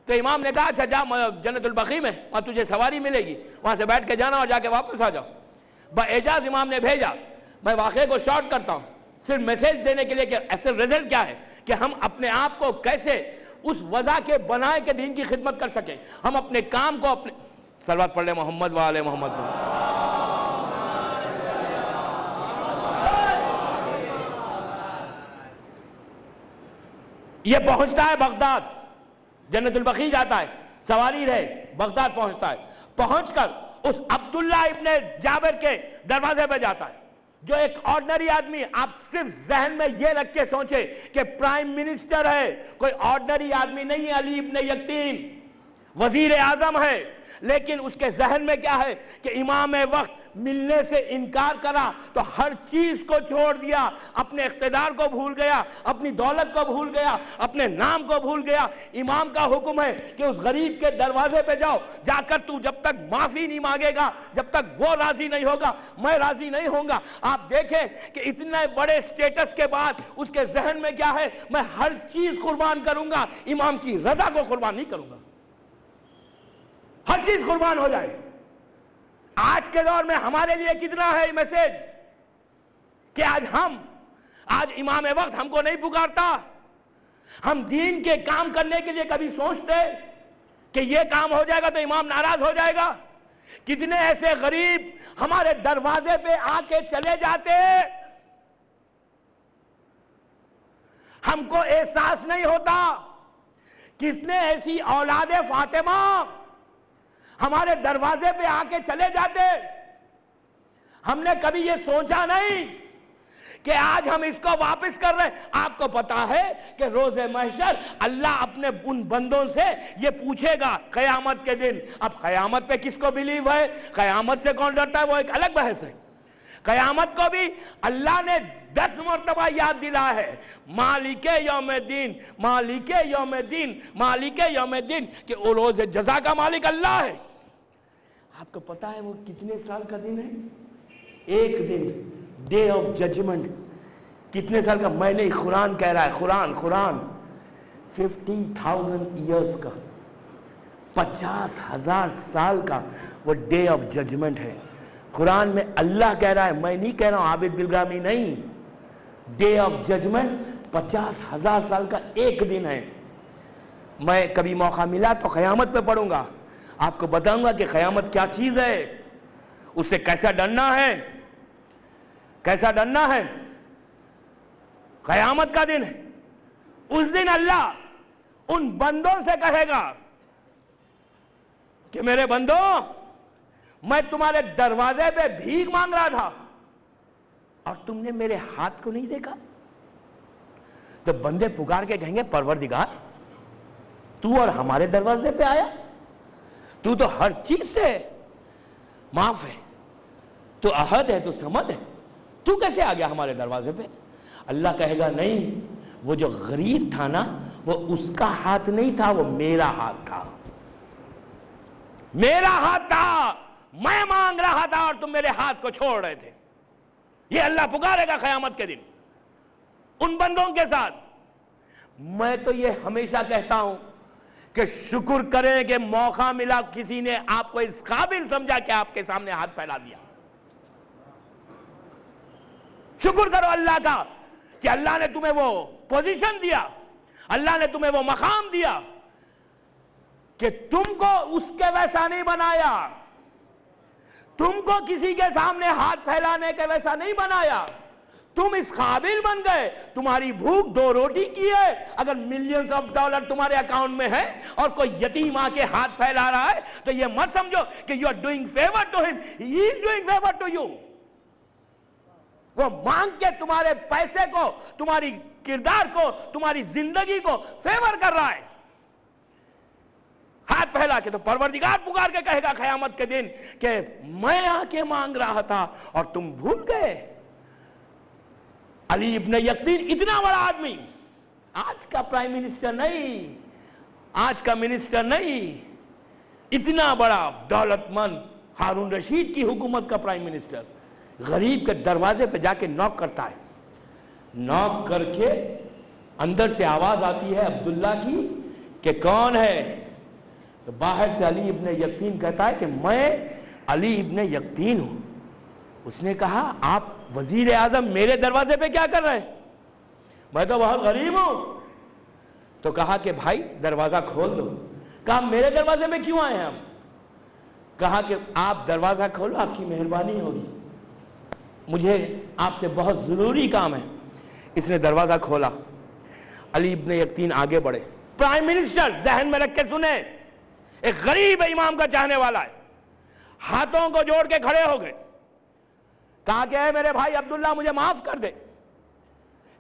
تو امام نے کہا اچھا جا جنت البقیع میں، وہاں تجھے سواری ملے گی، وہاں سے بیٹھ کے جانا اور جا کے واپس آ جاؤ۔ باعجاز امام نے بھیجا۔ میں واقعے کو شارٹ کرتا ہوں صرف میسیج دینے کے لیے کہ اصل رزلٹ کیا ہے، کہ ہم اپنے آپ کو کیسے اس وضع کے بنائے کہ دین کی خدمت کر سکیں، ہم اپنے کام کو اپنے صلوات پڑھ لیں محمد و آل محمد۔ یہ پہنچتا ہے بغداد، جنت البقیع جاتا ہے، سواری رہے، بغداد پہنچتا ہے، پہنچ کر اس عبداللہ ابن جابر کے دروازے پہ جاتا ہے، جو ایک آرڈنری آدمی، آپ صرف ذہن میں یہ رکھ کے سوچے کہ پرائم منسٹر ہے، کوئی آرڈنری آدمی نہیں ہے، علی ابن یقین وزیر اعظم ہے، لیکن اس کے ذہن میں کیا ہے کہ امام وقت ملنے سے انکار کرا تو ہر چیز کو چھوڑ دیا، اپنے اقتدار کو بھول گیا، اپنی دولت کو بھول گیا، اپنے نام کو بھول گیا۔ امام کا حکم ہے کہ اس غریب کے دروازے پہ جاؤ، جا کر تو جب تک معافی نہیں مانگے گا، جب تک وہ راضی نہیں ہوگا میں راضی نہیں ہوں گا۔ آپ دیکھیں کہ اتنے بڑے سٹیٹس کے بعد اس کے ذہن میں کیا ہے، میں ہر چیز قربان کروں گا، امام کی رضا کو قربان نہیں کروں گا، ہر چیز قربان ہو جائے۔ آج کے دور میں ہمارے لیے کتنا ہے میسیج کہ آج امام وقت ہم کو نہیں پکارتا، ہم دین کے کام کرنے کے لیے کبھی سوچتے کہ یہ کام ہو جائے گا تو امام ناراض ہو جائے گا؟ کتنے ایسے غریب ہمارے دروازے پہ آ کے چلے جاتے، ہم کو احساس نہیں ہوتا۔ کتنے ایسی اولاد فاطمہ ہمارے دروازے پہ آ کے چلے جاتے، ہم نے کبھی یہ سوچا نہیں کہ آج ہم اس کو واپس کر رہے ہیں۔ آپ کو پتا ہے کہ روز محشر اللہ اپنے ان بندوں سے یہ پوچھے گا قیامت کے دن۔ اب قیامت پہ کس کو بلیو ہے، قیامت سے کون ڈرتا ہے، وہ ایک الگ بحث ہے۔ قیامت کو بھی اللہ نے 10 مرتبہ یاد دلا ہے، مالک یوم الدین، مالک یوم الدین، مالک یوم الدین، کہ روز جزا کا مالک اللہ ہے۔ آپ کو پتا ہے وہ کتنے سال کا دن ہے؟ ایک دن، ڈے آف ججمنٹ، کتنے سال کا؟ میں نہیں، قرآن کہہ رہا ہے، قرآن 50,000 ایئرز کا، 50,000 سال کا وہ ڈے آف ججمنٹ ہے۔ قرآن میں اللہ کہہ رہا ہے، میں نہیں کہہ رہا ہوں، عابد بالگرامی نہیں، ڈے آف ججمنٹ 50,000 سال کا ایک دن ہے۔ میں کبھی موقع ملا تو قیامت پہ پڑھوں گا، آپ کو بتاؤں گا کہ قیامت کیا چیز ہے، اس سے کیسا ڈرنا ہے، کیسا ڈرنا ہے۔ قیامت کا دن ہے، اس دن اللہ ان بندوں سے کہے گا کہ میرے بندوں، میں تمہارے دروازے پہ بھیک مانگ رہا تھا اور تم نے میرے ہاتھ کو نہیں دیکھا۔ تو بندے پکار کے کہیں گے پروردگار تو اور ہمارے دروازے پہ آیا، تو تو ہر چیز سے معاف ہے، تو احد ہے، تو صمد ہے، تو کیسے آ گیا ہمارے دروازے پہ؟ اللہ کہے گا نہیں، وہ جو غریب تھا نا، وہ اس کا ہاتھ نہیں تھا، وہ میرا ہاتھ تھا، میرا ہاتھ تھا، میں مانگ رہا تھا اور تم میرے ہاتھ کو چھوڑ رہے تھے۔ یہ اللہ پکارے گا قیامت کے دن ان بندوں کے ساتھ۔ میں تو یہ ہمیشہ کہتا ہوں کہ شکر کریں کہ موقع ملا، کسی نے آپ کو اس قابل سمجھا کہ آپ کے سامنے ہاتھ پھیلا دیا۔ شکر کرو اللہ کا کہ اللہ نے تمہیں وہ پوزیشن دیا، اللہ نے تمہیں وہ مقام دیا کہ تم کو اس کے ویسا نہیں بنایا، تم کو کسی کے سامنے ہاتھ پھیلانے کے ویسا نہیں بنایا، تم اس قابل بن گئے, تمہاری بھوک 2 روٹی کی ہے. اگر ملینز آف ڈالر تمہارے اکاؤنٹ میں ہے اور کوئی یتیم آ کے ہاتھ پھیلا رہا ہے تو یہ مت سمجھو کہ you are doing favour to ہم, he is doing favour to you. وہ مانگ کے تمہارے پیسے کو, تمہاری کردار کو, تمہاری زندگی کو فیور کر رہا ہے. ہاتھ پھیلا کے تو پروردگار پکار کے کہے گا قیامت کے دن کہ میں آ کے مانگ رہا تھا اور تم بھول گئے. علی ابن یقطین اتنا بڑا آدمی, آج کا پرائم منسٹر نہیں, آج کا منسٹر نہیں, اتنا بڑا دولت مند ہارون رشید کی حکومت کا پرائم منسٹر غریب کے دروازے پہ جا کے نوک کرتا ہے. نوک کر کے اندر سے آواز آتی ہے عبداللہ کی کہ کون ہے؟ تو باہر سے علی ابن یقطین کہتا ہے کہ میں علی ابن یقطین ہوں. اس نے کہا آپ وزیر اعظم میرے دروازے پہ کیا کر رہے ہیں؟ میں تو بہت غریب ہوں. تو کہا کہ بھائی دروازہ کھول دو. کہا میرے دروازے پہ کیوں آئے ہیں آپ؟ کہا کہ آپ دروازہ کھولو, آپ کی مہربانی ہوگی, مجھے آپ سے بہت ضروری کام ہے. اس نے دروازہ کھولا. علی ابن یقطین آگے بڑھے. پرائم منسٹر ذہن میں رکھ کے سنیں, ایک غریب امام کا چاہنے والا ہے, ہاتھوں کو جوڑ کے کھڑے ہو گئے. کہا کہ اے میرے بھائی عبداللہ مجھے معاف کر دے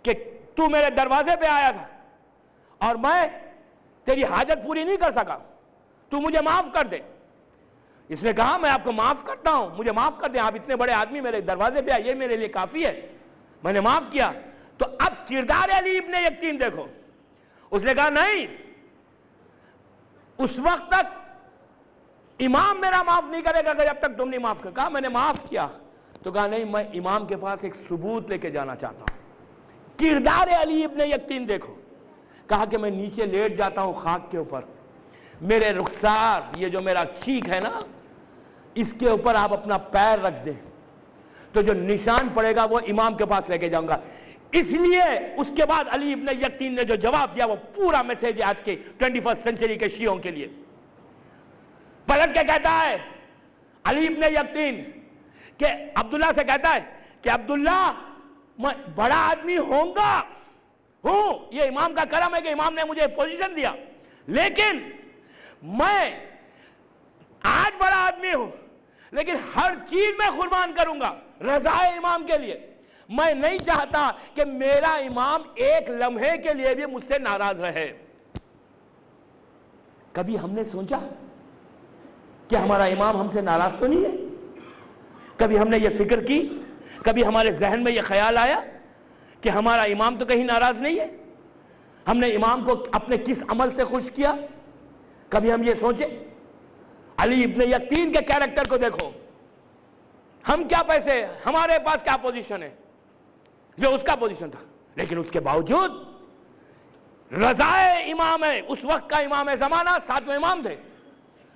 کہ تو میرے دروازے پہ آیا تھا اور میں تیری حاجت پوری نہیں کر سکا, تو مجھے معاف کر دے. اس نے کہا میں آپ کو معاف کرتا ہوں, مجھے معاف کر دیں, آپ اتنے بڑے آدمی میرے دروازے پہ آئے, یہ میرے لیے کافی ہے, میں نے معاف کیا. تو اب کردار علی ابن یقطین دیکھو. اس نے کہا نہیں, اس وقت تک امام میرا معاف نہیں کرے گا جب تک تم نہیں معاف کر. کہا میں نے معاف کیا. تو کہا نہیں, میں امام کے پاس ایک ثبوت لے کے جانا چاہتا ہوں. کردار علی ابن یقطین دیکھو. کہا کہ میں نیچے لیٹ جاتا ہوں خاک کے اوپر, میرے رخسار, یہ جو میرا چیک ہے نا, اس کے اوپر آپ اپنا پیر رکھ دیں تو جو نشان پڑے گا وہ امام کے پاس لے کے جاؤں گا. اس لیے اس کے بعد علی ابن یقطین نے جو جواب دیا وہ پورا میسیج ہے آج کے 21 سنچری کے شیعوں کے لیے. پلٹ کے کہتا ہے علی ابن یقطین کہ عبداللہ سے کہتا ہے کہ عبداللہ میں بڑا آدمی ہوں گا, ہوں, یہ امام کا کرم ہے کہ امام نے مجھے پوزیشن دیا, لیکن میں آج بڑا آدمی ہوں لیکن ہر چیز میں قربان کروں گا رضا امام کے لیے. میں نہیں چاہتا کہ میرا امام ایک لمحے کے لیے بھی مجھ سے ناراض رہے. کبھی ہم نے سوچا کہ ہمارا امام ہم سے ناراض تو نہیں ہے؟ کبھی ہم نے یہ فکر کی, کبھی ہمارے ذہن میں یہ خیال آیا کہ ہمارا امام تو کہیں ناراض نہیں ہے؟ ہم نے امام کو اپنے کس عمل سے خوش کیا؟ کبھی ہم یہ سوچے؟ علی ابن یقطین کے کیریکٹر کو دیکھو, ہم کیا پیسے, ہمارے پاس کیا پوزیشن ہے, جو اس کا پوزیشن تھا, لیکن اس کے باوجود رضائے امام ہے. اس وقت کا امام زمانہ 7ویں امام تھے.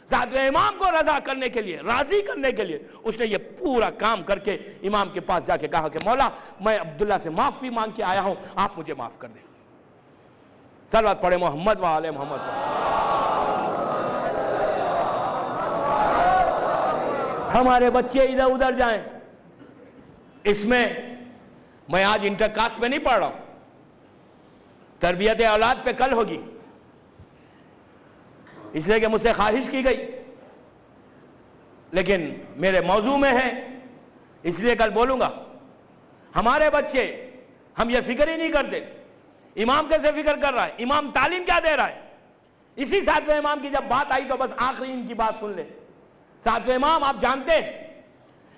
7ویں امام کو رضا کرنے کے لیے, راضی کرنے کے لیے اس نے یہ پورا کام کر کے امام کے پاس جا کے کہا کہ مولا میں عبداللہ سے معافی مانگ کے آیا ہوں, آپ مجھے معاف کر دیں. صلوات پڑھے محمد و آل محمد. ہمارے بچے ادھر ادھر جائیں, اس میں آج انٹر کاسٹ پہ نہیں پڑھ رہا ہوں, تربیت اولاد پہ کل ہوگی, اس لیے کہ مجھ سے خواہش کی گئی, لیکن میرے موضوع میں ہے اس لیے کل بولوں گا. ہمارے بچے, ہم یہ فکر ہی نہیں کرتے امام کیسے فکر کر رہا ہے, امام تعلیم کیا دے رہا ہے. اسی 7ویں امام کی جب بات آئی تو بس آخری ان کی بات سن لے. 7ویں امام آپ جانتے ہیں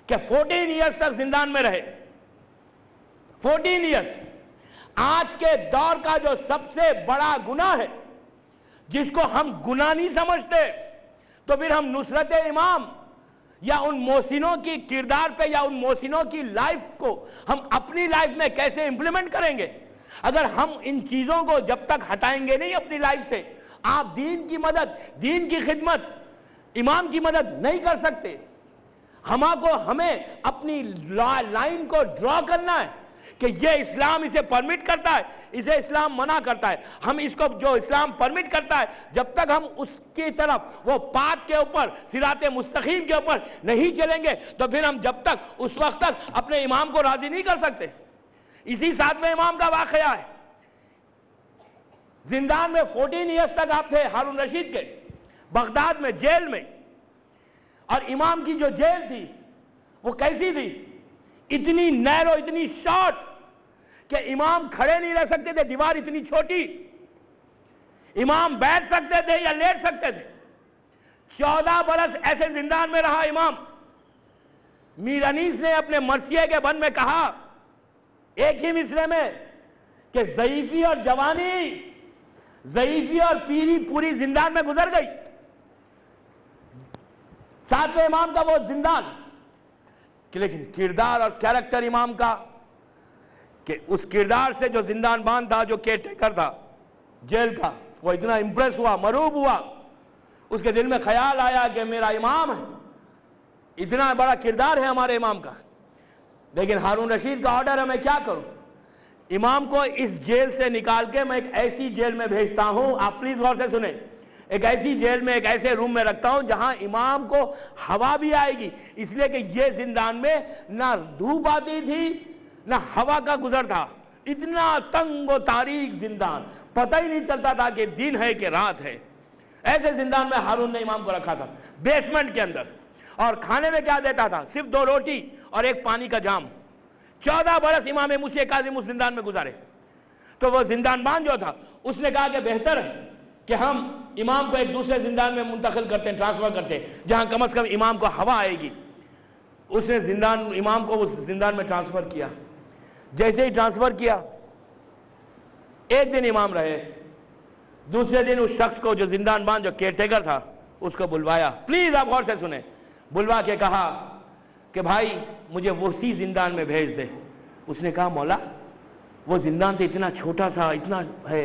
کہ 14 ایئرز تک زندان میں رہے. 14 ایئرز. آج کے دور کا جو سب سے بڑا گناہ ہے جس کو ہم گناہ نہیں سمجھتے, تو پھر ہم نصرت امام یا ان محسنوں کی کردار پہ یا ان محسنوں کی لائف کو ہم اپنی لائف میں کیسے امپلیمنٹ کریں گے؟ اگر ہم ان چیزوں کو جب تک ہٹائیں گے نہیں اپنی لائف سے, آپ دین کی مدد, دین کی خدمت, امام کی مدد نہیں کر سکتے. ہمیں اپنی لائن کو ڈرا کرنا ہے کہ یہ اسلام اسے پرمٹ کرتا ہے, اسے اسلام منع کرتا ہے. ہم اس کو جو اسلام پرمٹ کرتا ہے جب تک ہم اس کی طرف وہ پات کے اوپر, صراط مستقیم کے اوپر نہیں چلیں گے تو پھر ہم جب تک اس وقت تک اپنے امام کو راضی نہیں کر سکتے. اسی 7ویں امام کا واقعہ ہے. زندان میں 14 ایئرس تک آپ تھے ہارون رشید کے، بغداد میں جیل میں. اور امام کی جو جیل تھی وہ کیسی تھی؟ اتنی نیرو، اتنی شارٹ کہ امام کھڑے نہیں رہ سکتے تھے، دیوار اتنی چھوٹی. امام بیٹھ سکتے تھے یا لیٹ سکتے تھے. 14 برس ایسے زندان میں رہا امام. میر انیس نے اپنے مرثیے کے بند میں کہا ایک ہی مصرے میں کہ ضعیفی اور جوانی، ضعیفی اور پیری پوری زندان میں گزر گئی. 7ویں امام کا وہ زندان، لیکن کردار اور کیریکٹر امام کا، کہ اس کردار سے جو زندان بان تھا، جو کیئر ٹیکر تھا جیل کا، وہ اتنا امپریس ہوا، مرعوب ہوا. اس کے دل میں خیال آیا کہ میرا امام ہے، اتنا بڑا کردار ہے ہمارے امام کا، لیکن ہارون رشید کا آرڈر ہے، میں کیا کروں؟ امام کو اس جیل سے نکال کے میں ایک ایسی جیل میں بھیجتا ہوں. آپ پلیز غور سے سنیں. ایک ایسی جیل میں، ایک ایسے روم میں رکھتا ہوں جہاں امام کو ہوا بھی آئے گی، اس لیے کہ یہ زندان میں نہ دھوپ آتی تھی نہ ہوا کا گزر تھا. اتنا تنگ و تاریک زندان، پتہ ہی نہیں چلتا تھا کہ دن ہے کہ رات ہے. ایسے زندان میں ہارون نے امام کو رکھا تھا، بیسمنٹ کے اندر. اور کھانے میں کیا دیتا تھا؟ صرف 2 روٹی اور 1 پانی کا جام. 14 برس امام موسیٰ کاظم اس زندان میں گزارے. تو وہ زندان بان جو تھا اس نے کہا کہ بہتر ہے کہ ہم امام کو ایک دوسرے زندان میں منتقل کرتے ہیں، ٹرانسفر کرتے ہیں، جہاں کم از کم امام کو ہوا آئے گی. اس نے امام کو اس زندان میں ٹرانسفر کیا. جیسے ہی ٹرانسفر کیا، ایک دن امام رہے، دوسرے دن اس شخص کو جو زندان بان، جو کیئر ٹیکر تھا، اس کو بلوایا. پلیز آپ غور سے سنیں. بلوا کے کہا کہ بھائی مجھے اسی زندان میں بھیج دے. اس نے کہا مولا وہ زندان تو اتنا چھوٹا سا، اتنا ہے،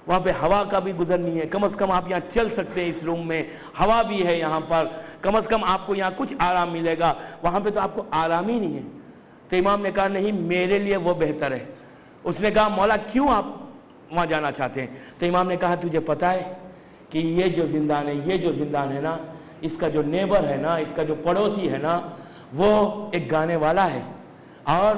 وہاں پہ ہوا کا بھی گزر نہیں ہے. کم از کم آپ یہاں چل سکتے ہیں، اس روم میں ہوا بھی ہے، یہاں پر کم از کم آپ کو یہاں کچھ آرام ملے گا، وہاں پہ تو آپ کو آرام ہی نہیں ہے. تو امام نے کہا نہیں، میرے لیے وہ بہتر ہے. اس نے کہا مولا کیوں آپ وہاں جانا چاہتے ہیں؟ تو امام نے کہا تجھے پتہ ہے کہ یہ جو زندان ہے نا، اس کا جو نیبر ہے نا، اس کا جو پڑوسی ہے نا، وہ ایک گانے والا ہے، اور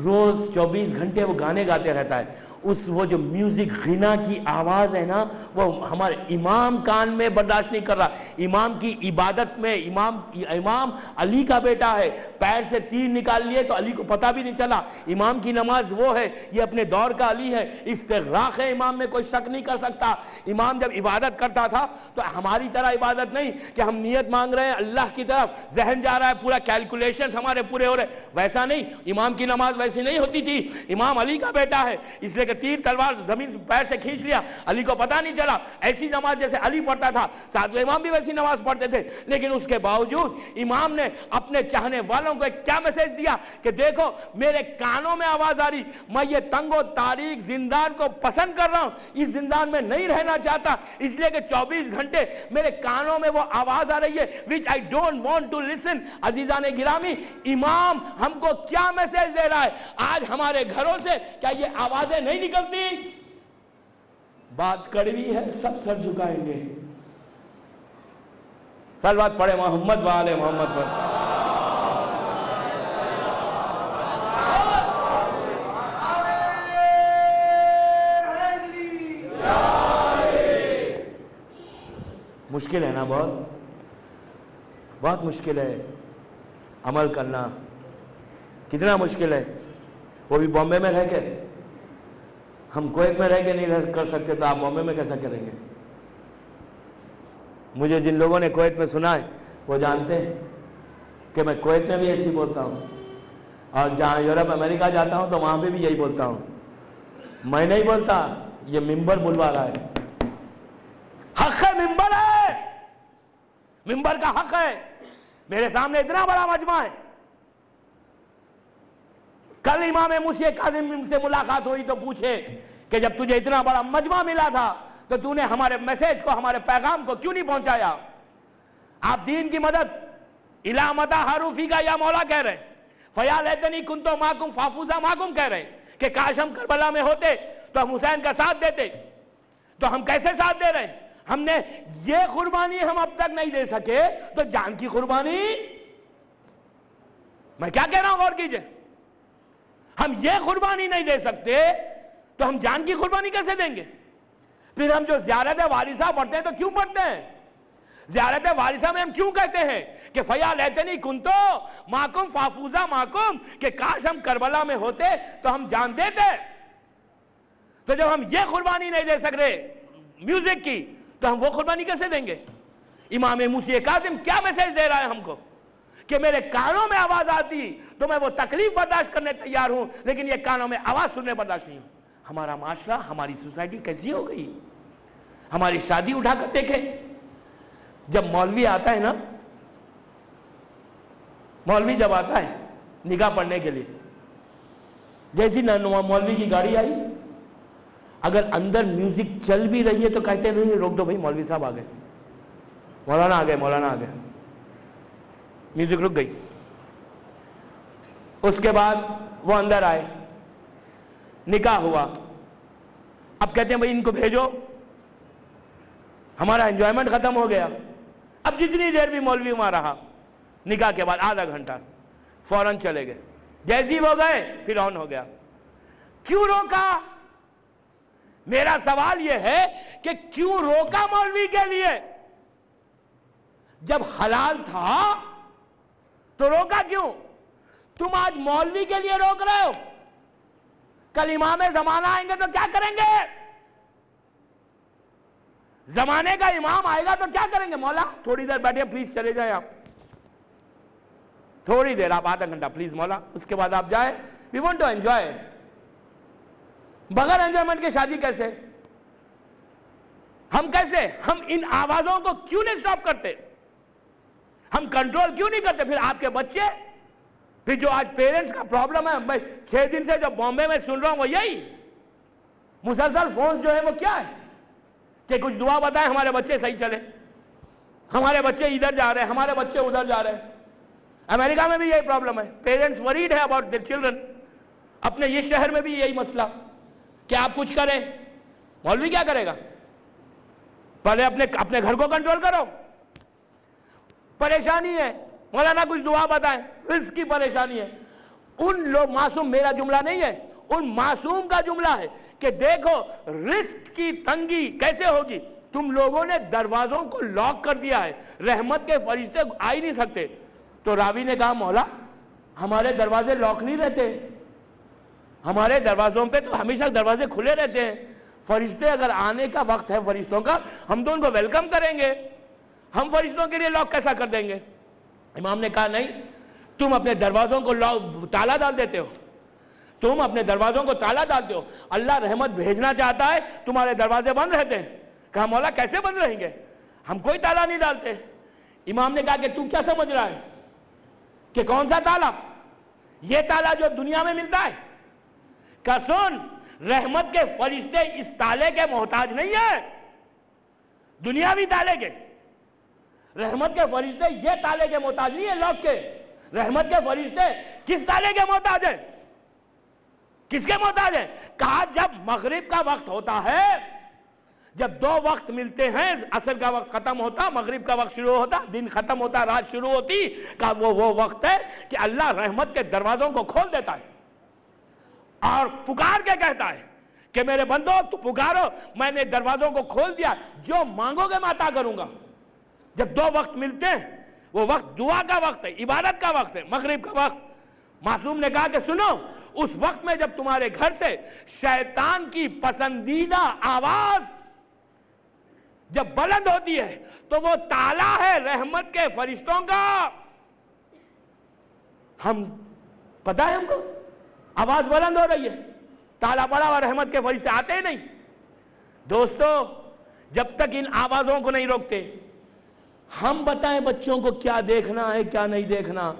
روز 24 گھنٹے وہ گانے گاتے رہتا ہے. وہ جو میوزک، غنا کی آواز ہے نا، وہ ہمارے امام کان میں برداشت نہیں کر رہا. امام کی عبادت میں، امام علی کا بیٹا ہے، پیر سے تیر نکال لیے تو علی کو پتہ بھی نہیں چلا. امام کی نماز وہ ہے، یہ اپنے دور کا علی ہے. استغراق ہے امام میں، کوئی شک نہیں کر سکتا. امام جب عبادت کرتا تھا تو ہماری طرح عبادت نہیں کہ ہم نیت مانگ رہے ہیں اللہ کی طرف، ذہن جا رہا ہے، پورا کیلکولیشنز ہمارے پورے ہو رہے، ویسا نہیں. امام کی نماز ویسی نہیں ہوتی تھی. امام علی کا بیٹا ہے، اس لیے کہ تیر تلوار زمین سے پیر سے کھینچ لیا، علی کو پتہ نہیں چلا. ایسی نماز جیسے علی پڑھتا تھا، 7ویں امام بھی ویسی نماز پڑھتے تھے. لیکن اس کے باوجود امام نے اپنے چاہنے والوں کو ایک کیا میسج دیا کہ دیکھو میرے کانوں میں آواز آ رہی، میں یہ تنگ و تاریک زندان کو پسند کر رہا ہوں، اس زندان میں نہیں رہنا چاہتا، اس لیے کہ 24 گھنٹے میرے کانوں میں وہ آواز آ رہی ہے which I don't want to listen. عزیزان گرامی، امام ہم کو کیا میسج دے رہا ہے؟ آج ہمارے گھروں سے کیا یہ آوازیں نہیں نکلتی؟ بات کڑوی ہے، سب سر جھکائیں گے. صلوات پڑھے محمد وآل محمد پر. مشکل ہے نا، بہت مشکل ہے عمل کرنا. کتنا مشکل ہے، وہ بھی بامبے میں رہ کے. ہم کویت میں رہ کے نہیں کر سکتے تو آپ بامبے میں کیسا کریں گے؟ مجھے جن لوگوں نے کویت میں سنا ہے وہ جانتے ہیں کہ میں کویت میں بھی ایسی بولتا ہوں، اور جہاں یورپ امریکہ جاتا ہوں تو وہاں پہ بھی یہی بولتا ہوں. میں نہیں بولتا، یہ ممبر بلوا رہا ہے. حق ہے، ممبر ہے، ممبر کا حق ہے. میرے سامنے اتنا بڑا مجمع ہے. کل امام موسیٰ کاظم سے ملاقات ہوئی تو پوچھے کہ جب تجھے اتنا بڑا مجمع ملا تھا تو تو نے ہمارے میسیج کو، ہمارے پیغام کو کیوں نہیں پہنچایا؟ آپ دین کی مدد الا متی حروفی کا یا مولا کہہ رہے، فیا لیتنی کنت معکم فافوز معکم کہہ رہے کہ کاش ہم کربلا میں ہوتے تو ہم حسین کا ساتھ دیتے. تو ہم کیسے ساتھ دے رہے ہیں؟ ہم نے یہ قربانی ہم اب تک نہیں دے سکے تو جان کی قربانی. میں کیا کہہ رہا ہوں، غور کیجئے. ہم یہ قربانی نہیں دے سکتے تو ہم جان کی قربانی کیسے دیں گے؟ پھر ہم جو زیارت وارثہ پڑھتے ہیں تو کیوں پڑھتے ہیں؟ زیارت وارثہ میں ہم کیوں کہتے ہیں کہ فیا لیتنی کنتو معکم فافوزا معکم، کہ کاش ہم کربلا میں ہوتے تو ہم جان دیتے؟ تو جب ہم یہ قربانی نہیں دے سک رہے میوزک کی تو ہم وہ قربانی کیسے دیں گے؟ امام موسیٰ کاظم کیا میسج دے رہا ہے ہم کو کہ میرے کانوں میں آواز آتی تو میں وہ تکلیف برداشت کرنے تیار ہوں، لیکن یہ کانوں میں آواز سننے برداشت نہیں ہوں۔ ہمارا معاشرہ، ہماری سوسائٹی کیسی ہو گئی؟ ہماری شادی اٹھا کر دیکھیں، جب مولوی آتا ہے نا، مولوی جب آتا ہے نکاح پڑھنے کے لیے، جیسی مولوی کی گاڑی آئی، اگر اندر میوزک چل بھی رہی ہے تو کہتے ہیں نہیں روک دو بھائی، مولوی صاحب آ گئے، مولانا آ گئے، مولانا آ گئے، میوزک رک گئی۔ اس کے بعد وہ اندر آئے، نکاح ہوا، اب کہتے ہیں بھائی ان کو بھیجو، ہمارا انجوائمنٹ ختم ہو گیا۔ اب جتنی دیر بھی مولوی وہاں رہا، نکاح کے بعد آدھا گھنٹہ فوراً چلے گئے، جیسی وہ گئے پھر آن ہو گیا۔ کیوں روکا؟ میرا سوال یہ ہے کہ کیوں روکا مولوی کے لیے؟ جب حلال تھا تو روکا کیوں؟ تم آج مولوی کے لیے روک رہے ہو، کل امام زمانہ آئیں گے تو کیا کریں گے؟ زمانے کا امام آئے گا تو کیا کریں گے؟ مولا تھوڑی دیر بیٹھے، پلیز چلے جائیں آپ، تھوڑی دیر، آپ آدھا گھنٹہ پلیز مولا، اس کے بعد آپ جائیں، we want to enjoy۔ بغیر انجوائمنٹ کے شادی کیسے؟ ہم کیسے؟ ہم ان آوازوں کو کیوں نہیں سٹاپ کرتے؟ ہم کنٹرول کیوں نہیں کرتے؟ پھر آپ کے بچے، پھر جو آج پیرنٹس کا پرابلم ہے، میں 6 دن سے جو بامبے میں سن رہا ہوں وہ یہی مسلسل فونز جو ہے وہ کیا ہے کہ کچھ دعا بتائیں ہمارے بچے صحیح چلے، ہمارے بچے ادھر جا رہے ہیں، ہمارے بچے ادھر جا رہے ہیں۔ امریکہ میں بھی یہی پرابلم ہے، پیرنٹس وریڈ ہے اباؤٹ دیئر چلڈرن۔ اپنے یہ شہر میں بھی یہی مسئلہ کہ آپ کچھ کریں، مولوی کیا کرے گا؟ پہلے اپنے گھر کو کنٹرول کرو، پریشانی ہے، مولانا کچھ دعا بتائیں، رزق کی پریشانی ہے۔ ان لوگ معصوم، میرا جملہ نہیں ہے، ان معصوم کا جملہ ہے کہ دیکھو رزق کی تنگی کیسے ہوگی، تم لوگوں نے دروازوں کو لاک کر دیا ہے، رحمت کے فرشتے آ ہی نہیں سکتے۔ تو راوی نے کہا مولا ہمارے دروازے لاک نہیں رہتے، ہمارے دروازوں پہ تو ہمیشہ دروازے کھلے رہتے ہیں، فرشتے اگر آنے کا وقت ہے فرشتوں کا، ہم تو ان کو ویلکم کریں گے، ہم فرشتوں کے لیے لاک کیسا کر دیں گے؟ امام نے کہا نہیں، تم اپنے دروازوں کو تالا ڈال دیتے ہو، تم اپنے دروازوں کو تالا ڈالتے ہو، اللہ رحمت بھیجنا چاہتا ہے، تمہارے دروازے بند رہتے ہیں۔ کہا مولا کیسے بند رہیں گے، ہم کوئی تالا نہیں ڈالتے۔ امام نے کہا کہ تو کیا سمجھ رہا ہے کہ کون سا تالا؟ یہ تالا جو دنیا میں ملتا ہے؟ کہ سن، رحمت کے فرشتے اس تالے کے محتاج نہیں ہیں، دنیاوی تالے کے۔ رحمت کے فرشتے یہ تالے کے محتاج نہیں ہیں لاک کے، رحمت کے فرشتے کس تالے کے محتاج ہیں؟ کس کے محتاج ہیں؟ کہا جب مغرب کا وقت ہوتا ہے، جب 2 وقت ملتے ہیں، عصر کا وقت ختم ہوتا، مغرب کا وقت شروع ہوتا، دن ختم ہوتا، رات شروع ہوتی، کہا وہ وقت ہے کہ اللہ رحمت کے دروازوں کو کھول دیتا ہے اور پکار کے کہتا ہے کہ میرے بندو تو پکارو، میں نے دروازوں کو کھول دیا، جو مانگو گے میں عطا کروں گا۔ جب 2 وقت ملتے ہیں، وہ وقت دعا کا وقت ہے، عبادت کا وقت ہے، مغرب کا وقت۔ معصوم نے کہا کہ سنو، اس وقت میں جب تمہارے گھر سے شیطان کی پسندیدہ آواز جب بلند ہوتی ہے تو وہ تالا ہے رحمت کے فرشتوں کا۔ ہم پتہ ہے ہم کو آواز بلند ہو رہی ہے، تالا پڑا ہوا، رحمت کے فرشتے آتے ہی نہیں۔ دوستو جب تک ان آوازوں کو نہیں روکتے، ہم بتائیں بچوں کو کیا دیکھنا ہے کیا نہیں دیکھنا،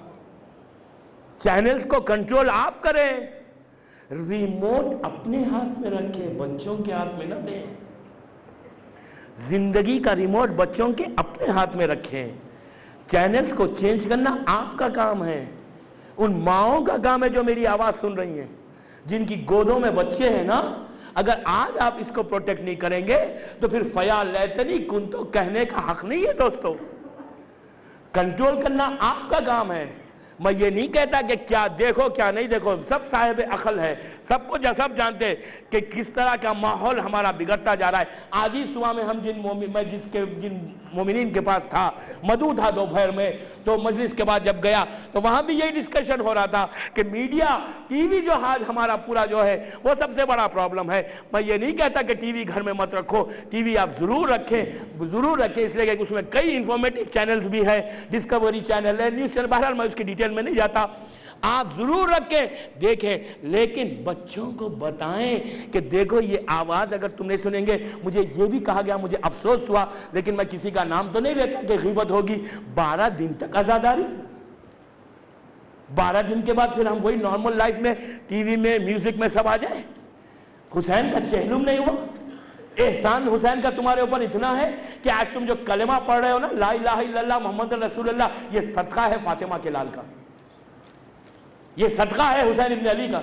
چینلز کو کنٹرول آپ کریں، ریموٹ اپنے ہاتھ میں رکھیں، بچوں کے ہاتھ میں نہ دیں۔ زندگی کا ریموٹ بچوں کے اپنے ہاتھ میں رکھیں، چینلز کو چینج کرنا آپ کا کام ہے، ان ماؤں کا کام ہے جو میری آواز سن رہی ہیں، جن کی گودوں میں بچے ہیں نا۔ اگر آج آپ اس کو پروٹیکٹ نہیں کریں گے تو پھر فیا لیتنی کنتو کہنے کا حق نہیں ہے۔ دوستو کنٹرول کرنا آپ کا کام ہے، میں یہ نہیں کہتا کہ کیا دیکھو کیا نہیں دیکھو، سب صاحب عقل ہے، سب کو سب جانتے کہ کس طرح کا ماحول ہمارا بگڑتا جا رہا ہے۔ آج ہی صبح میں ہم جن مومنین کے پاس تھا، مدعو تھا دوپہر میں، تو مجلس کے بعد جب گیا تو وہاں بھی یہی ڈسکشن ہو رہا تھا کہ میڈیا، ٹی وی جو آج ہمارا پورا جو ہے وہ سب سے بڑا پرابلم ہے۔ میں یہ نہیں کہتا کہ ٹی وی گھر میں مت رکھو، ٹی وی آپ ضرور رکھیں اس لیے کہ اس میں کئی انفارمیٹو چینلز بھی ہے، ڈسکوری چینل ہے، نیوز چینل، بہرحال میں اس کی ڈیٹیل میں نہیں جاتا، آپ ضرور رکھیں دیکھیں، لیکن بچوں کو بتائیں کہ دیکھو یہ آواز اگر تم نہیں سنیں گے۔ مجھے یہ بھی کہا گیا، مجھے افسوس ہوا، لیکن میں کسی کا نام تو نہیں لیتا کہ غیبت ہوگی، 12 دن تک آزاداری، 12 دن کے بعد پھر ہم وہی نارمل لائف میں ٹی وی میں میوزک میں سب آ جائیں۔ حسین کا چہلم نہیں ہوا، احسان حسین کا تمہارے اوپر اتنا ہے کہ آج تم جو کلمہ پڑھ رہے ہو نا، لا الہ الا اللہ محمد رسول اللہ، یہ صدقہ ہے فاطمہ کے لال کا، یہ صدقہ ہے حسین ابن علی کا۔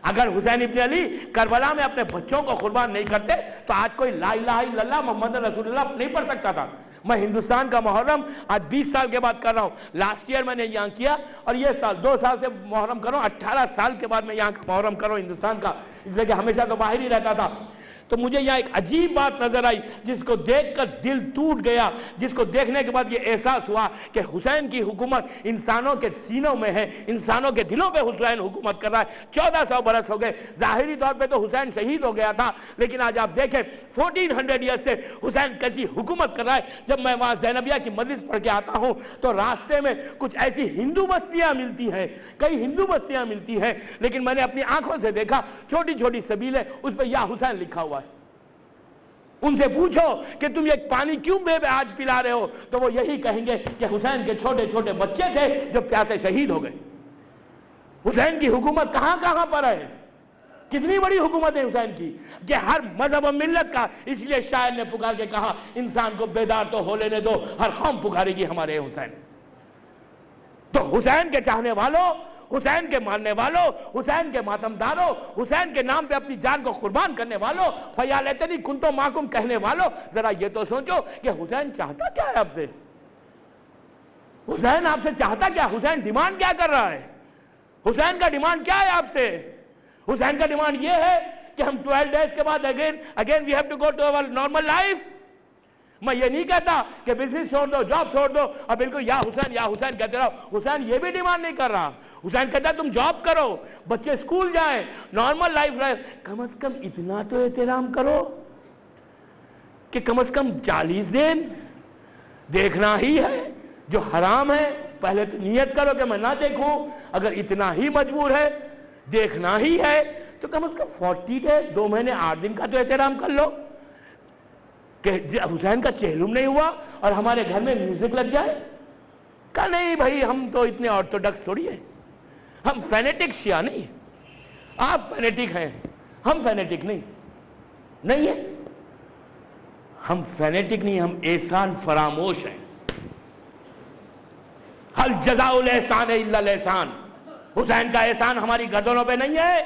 اگر حسین ابن علی کربلا میں اپنے بچوں کو قربان نہیں کرتے تو آج کوئی لا الہ الا اللہ محمد رسول اللہ نہیں پڑھ سکتا تھا۔ میں ہندوستان کا محرم آج 20 سال کے بعد کر رہا ہوں، لاسٹ ایئر میں نے یہاں کیا، اور یہ سال 2 سال سے محرم کر رہا ہوں، 18 سال کے بعد میں یہاں کا محرم کر رہا ہوں ہندوستان کا، اس لیے کہ ہمیشہ تو باہر ہی رہتا تھا۔ تو مجھے یہاں ایک عجیب بات نظر آئی جس کو دیکھ کر دل ٹوٹ گیا، جس کو دیکھنے کے بعد یہ احساس ہوا کہ حسین کی حکومت انسانوں کے سینوں میں ہے، انسانوں کے دلوں پہ حسین حکومت کر رہا ہے۔ 1400 برس ہو گئے، ظاہری طور پہ تو حسین شہید ہو گیا تھا، لیکن آج آپ دیکھیں 1400 ایئر سے حسین کیسی حکومت کر رہا ہے۔ جب میں وہاں زینبیہ کی مجلس پڑھ کے آتا ہوں تو راستے میں کچھ ایسی ہندو بستیاں ملتی ہیں، کئی ہندو بستیاں ملتی ہیں، لیکن میں نے اپنی آنکھوں سے دیکھا چھوٹی چھوٹی سبیلیں، اس پہ یا حسین لکھا ہوا ہے۔ ان سے پوچھو کہ تم یہ پانی کیوں بے آج پلا رہے ہو، تو وہ یہی کہیں گے کہ حسین کے چھوٹے چھوٹے بچے تھے جو پیاسے شہید ہو گئے۔ حسین کی حکومت کہاں کہاں پر ہے، کتنی بڑی حکومت ہے حسین کی کہ ہر مذہب و ملت کا، اس لیے شاعر نے پکار کے کہا انسان کو بیدار تو ہو لینے دو، ہر قوم پکارے گی ہمارے حسین۔ تو حسین کے چاہنے والوں، حسین کے ماننے والوں، حسین کے ماتمداروں، حسین کے نام پہ اپنی جان کو قربان کرنے والوں، فیا لیتنی کنتُ معکم کہنے والوں، ذرا یہ تو سوچو کہ حسین چاہتا کیا ہے آپ سے؟ حسین آپ سے چاہتا کیا؟ حسین ڈیمانڈ کیا کر رہا ہے؟ حسین کا ڈیمانڈ کیا ہے آپ سے؟ حسین کا ڈیمانڈ یہ ہے کہ ہم 12 days کے بعد again we have to go to our normal life۔ میں یہ نہیں کہتا کہ بزنس چھوڑ دو، جاب چھوڑ دو اور بالکل یا حسین کہتے رہو۔ حسین یہ بھی ڈیمانڈ نہیں کر رہا، حسین کہتا ہے تم جاب کرو، بچے اسکول جائیں، نارمل لائف رہے، کم از کم اتنا تو احترام کرو کہ کم از کم 40 دن دیکھنا ہی ہے جو حرام ہے۔ پہلے تو نیت کرو کہ میں نہ دیکھوں، اگر اتنا ہی مجبور ہے دیکھنا ہی ہے تو کم از کم 40 days 2 مہینے 8 دن کا تو احترام کر لو۔ کہ حسین کا چہلم نہیں ہوا اور ہمارے گھر میں میوزک لگ جائے؟ کہا نہیں بھائی، ہم تو اتنے آرتھوڈکس تھوڑی ہیں، ہم فینیٹک شیعہ نہیں، آپ فینیٹک ہیں، ہم فینیٹک نہیں ہے، ہم فینیٹک نہیں، ہم احسان فراموش ہیں۔ ہل جزاء الاحسان الا الاحسان، حسین کا احسان ہماری گردنوں پہ نہیں ہے،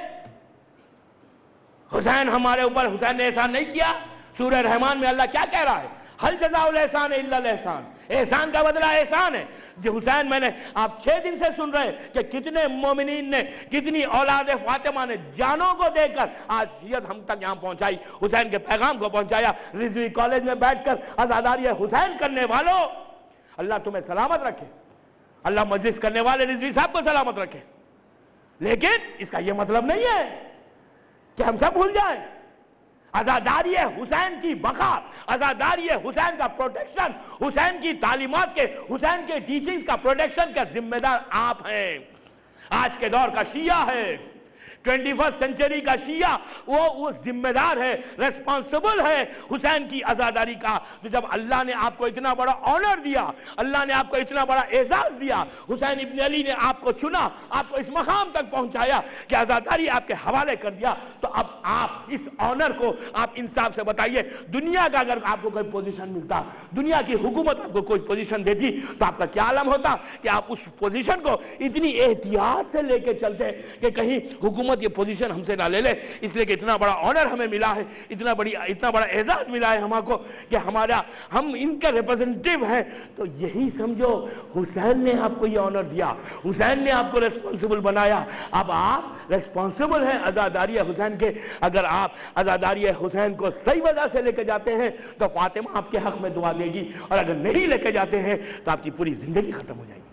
حسین ہمارے اوپر، حسین نے احسان نہیں کیا۔ سورہ رحمان میں اللہ کیا کہہ رہا ہے؟ ہل جزاء الاحسان الا الاحسان، احسان کا بدلہ احسان ہے۔ جو حسین، میں نے آپ 6 دن سے سن رہے کہ کتنے مومنین نے، کتنی اولاد فاطمہ نے جانوں کو دے کر آج شریعت ہم تک یہاں پہنچائی، حسین کے پیغام کو پہنچایا۔ رضوی کالج میں بیٹھ کر عزاداری حسین کرنے والوں، اللہ تمہیں سلامت رکھے، اللہ مجلس کرنے والے رضوی صاحب کو سلامت رکھے، لیکن اس کا یہ مطلب نہیں ہے کہ ہم سب بھول جائیں۔ عزاداری حسین کی بقا، عزاداری حسین کا پروٹیکشن، حسین کی تعلیمات کے، حسین کے ٹیچنگز کا پروٹیکشن کا ذمہ دار آپ ہیں۔ آج کے دور کا شیعہ ہے، 21st سینچری کا شیعہ، وہ ذمہ دار ہے، ریسپانسبل ہے حسین کی عزاداری کا۔ تو جب اللہ نے آپ کو اتنا بڑا آنر دیا، اللہ نے آپ کو اتنا بڑا اعزاز دیا، حسین ابن علی نے آپ کو چنا، آپ کو اس مقام تک پہنچایا کہ عزاداری آپ کے حوالے کر دیا، تو اب آپ اس آنر کو آپ انصاف سے بتائیے، دنیا کا اگر آپ کو کوئی پوزیشن ملتا، دنیا کی حکومت آپ کو کوئی پوزیشن دیتی تو آپ کا کیا عالم ہوتا کہ آپ اس پوزیشن کو اتنی احتیاط سے لے کے چلتے کہ کہیں حکومت حکومت یہ پوزیشن ہم سے نہ لے لے، اس لیے کہ اتنا بڑا آنر ہمیں ملا ہے، اتنا بڑا اعزاز ملا ہے ہم کو کہ ہم ان کے ریپرزنٹیو ہیں. تو یہی سمجھو حسین نے آپ کو یہ آنر دیا، حسین نے آپ کو ریسپانسبل بنایا. اب آپ ریسپانسبل ہیں عزاداری حسین کے. اگر آپ عزاداری حسین کو صحیح وجہ سے لے کے جاتے ہیں تو فاطمہ آپ کے حق میں دعا دے گی، اور اگر نہیں لے کے جاتے ہیں تو آپ کی پوری زندگی ختم ہو جائے گی.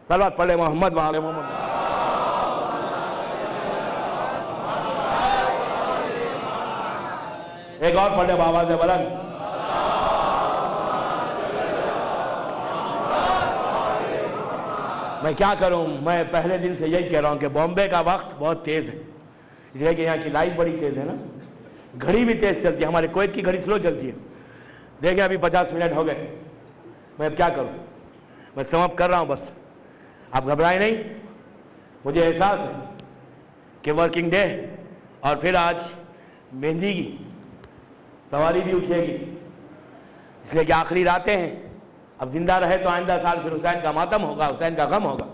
صلوات پڑھ لے محمد وعلی محمد. ایک اور پڑھ لے بآواز بلند. میں کیا کروں، میں پہلے دن سے یہی کہہ رہا ہوں کہ بامبے کا وقت بہت تیز ہے، اس لیے کہ یہاں کی لائٹ بڑی تیز ہے نا، گھڑی بھی تیز چلتی ہے. ہمارے کویت کی گھڑی سلو چلتی ہے. دیکھیں ابھی 50 منٹ ہو گئے. میں اب کیا کروں، میں سم اپ کر رہا ہوں بس. آپ گھبرائیں نہیں، مجھے احساس ہے کہ ورکنگ ڈے اور پھر آج مہندی کی سواری بھی اٹھے گی، اس لیے کہ آخری راتیں ہیں. اب زندہ رہے تو آئندہ سال پھر حسین کا ماتم ہوگا، حسین کا غم ہوگا.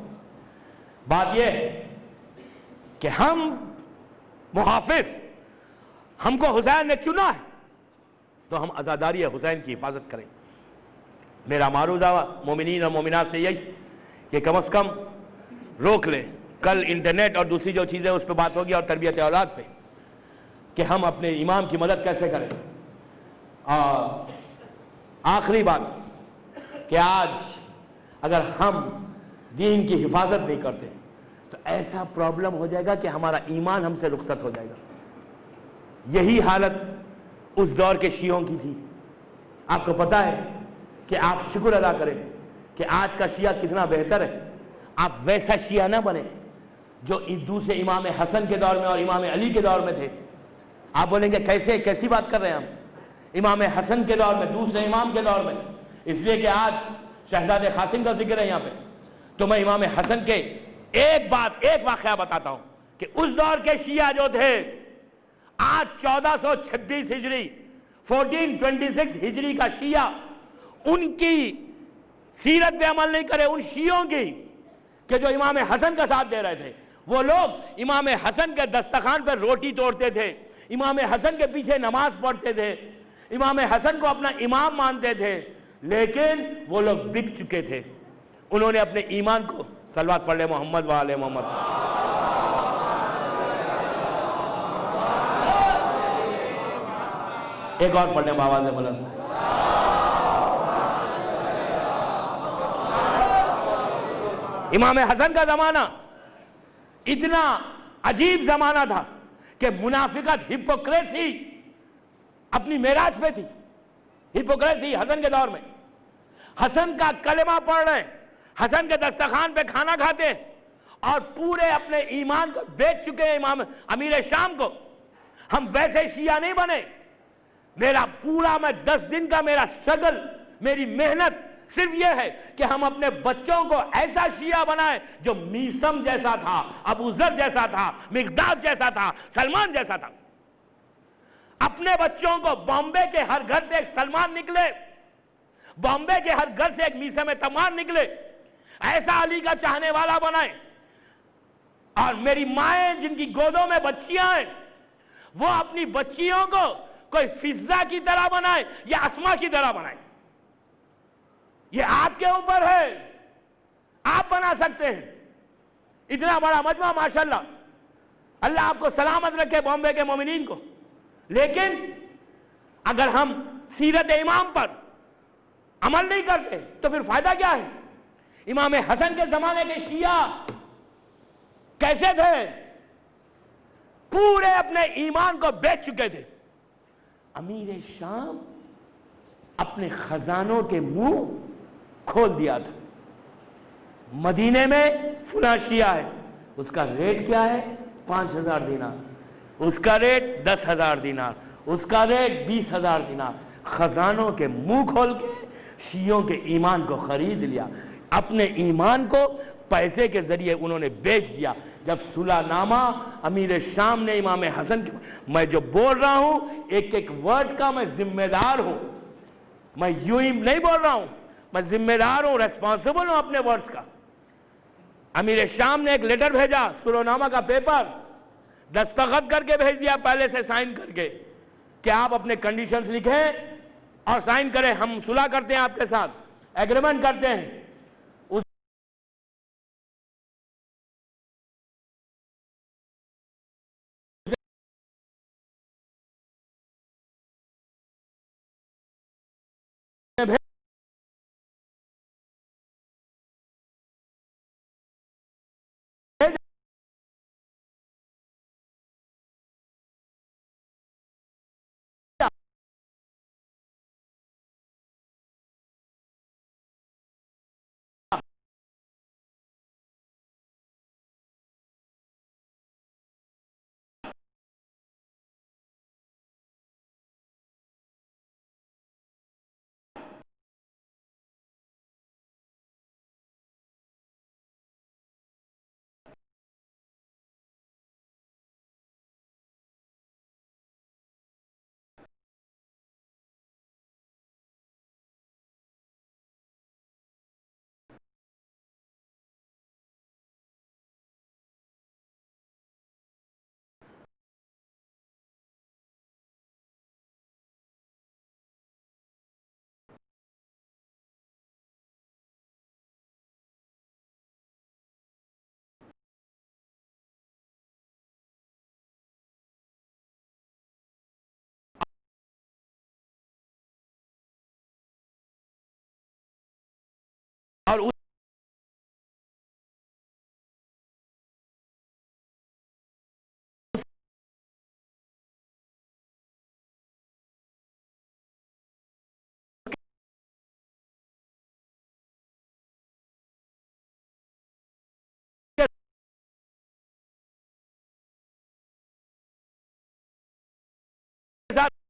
بات یہ ہے کہ ہم محافظ، ہم کو حسین نے چنا ہے تو ہم عزاداری حسین کی حفاظت کریں. میرا معروضہ مومنین اور مومنات سے یہی کہ کم از کم روک لیں. کل انٹرنیٹ اور دوسری جو چیزیں اس پہ بات ہوگی اور تربیت اولاد پہ، کہ ہم اپنے امام کی مدد کیسے کریں. اور آخری بات کہ آج اگر ہم دین کی حفاظت نہیں کرتے تو ایسا پرابلم ہو جائے گا کہ ہمارا ایمان ہم سے رخصت ہو جائے گا. یہی حالت اس دور کے شیعوں کی تھی. آپ کو پتا ہے کہ آپ شکر ادا کریں کہ آج کا شیعہ کتنا بہتر ہے. آپ ویسا شیعہ نہ بنے جو دوسرے امام حسن کے دور میں اور امام علی کے دور میں تھے. آپ بولیں گے کیسی بات کر رہے ہیں ہم، امام حسن کے دور میں، دوسرے امام کے دور میں. اس لیے کہ آج شہزادے قاسم کا ذکر ہے یہاں پہ، تو میں امام حسن کے ایک واقعہ بتاتا ہوں کہ اس دور کے شیعہ جو تھے، آج 1426 ہجری 1426 ہجری کا شیعہ، ان کی سیرت پہ عمل نہیں کرے، ان شیعوں کی کہ جو امام حسن کا ساتھ دے رہے تھے. وہ لوگ امام حسن کے دسترخوان پہ روٹی توڑتے تھے، امام حسن کے پیچھے نماز پڑھتے تھے، امام حسن کو اپنا امام مانتے تھے، لیکن وہ لوگ بک چکے تھے. انہوں نے اپنے ایمان کو، صلوات پڑھ لے محمد وعلی محمد. ایک اور پڑھ لیں بآواز بلند. امام حسن کا زمانہ اتنا عجیب زمانہ تھا کہ منافقت، ہپوکریسی اپنی معراج پہ تھی. ہپوکریسی حسن کے دور میں، حسن کا کلمہ پڑھ رہے ہیں، حسن کے دسترخوان پہ کھانا کھاتے ہیں، اور پورے اپنے ایمان کو بیچ چکے ہیں امام امیر شام کو. ہم ویسے شیعہ نہیں بنے. میں 10 دن کا میرا اسٹرگل، میری محنت صرف یہ ہے کہ ہم اپنے بچوں کو ایسا شیعہ بنائیں جو میسم جیسا تھا، ابو ذر جیسا تھا، مقداد جیسا تھا، سلمان جیسا تھا. اپنے بچوں کو بامبے کے ہر گھر سے ایک سلمان نکلے، بامبے کے ہر گھر سے ایک میسم تمار نکلے، ایسا علی کا چاہنے والا بنائیں. اور میری مائیں جن کی گودوں میں بچیاں ہیں، وہ اپنی بچیوں کو کوئی فضہ کی طرح بنائیں یا اسما کی طرح بنائیں. یہ آپ کے اوپر ہے، آپ بنا سکتے ہیں. اتنا بڑا مجمع ماشاءاللہ، اللہ آپ کو سلامت رکھے بامبے کے مومنین کو. لیکن اگر ہم سیرت امام پر عمل نہیں کرتے تو پھر فائدہ کیا ہے؟ امام حسن کے زمانے کے شیعہ کیسے تھے؟ پورے اپنے ایمان کو بیچ چکے تھے. امیر شام اپنے خزانوں کے منہ کھول دیا تھا. مدینے میں فلاں شیعہ ہے، اس کا ریٹ کیا ہے؟ 5000 دینار، اس کا ریٹ 10,000 دینار، اس کا ریٹ 20,000 دینار. خزانوں کے منہ کھول کے شیعوں کے ایمان کو خرید لیا. اپنے ایمان کو پیسے کے ذریعے انہوں نے بیچ دیا. جب صلح نامہ امیر شام نے امام حسن کے، میں جو بول رہا ہوں ایک ایک ورڈ کا میں ذمہ دار ہوں. میں یوں ہی نہیں بول رہا ہوں، میں ذمہ دار ہوں، ریسپانسبل ہوں اپنے ورڈز کا. امیر شام نے ایک لیٹر بھیجا، سرونامہ کا پیپر دستخط کر کے بھیج دیا، پہلے سے سائن کر کے، کہ آپ اپنے کنڈیشنز لکھیں اور سائن کریں، ہم صلح کرتے ہیں آپ کے ساتھ، ایگریمنٹ کرتے ہیں. اس نے اور اس کے ساتھ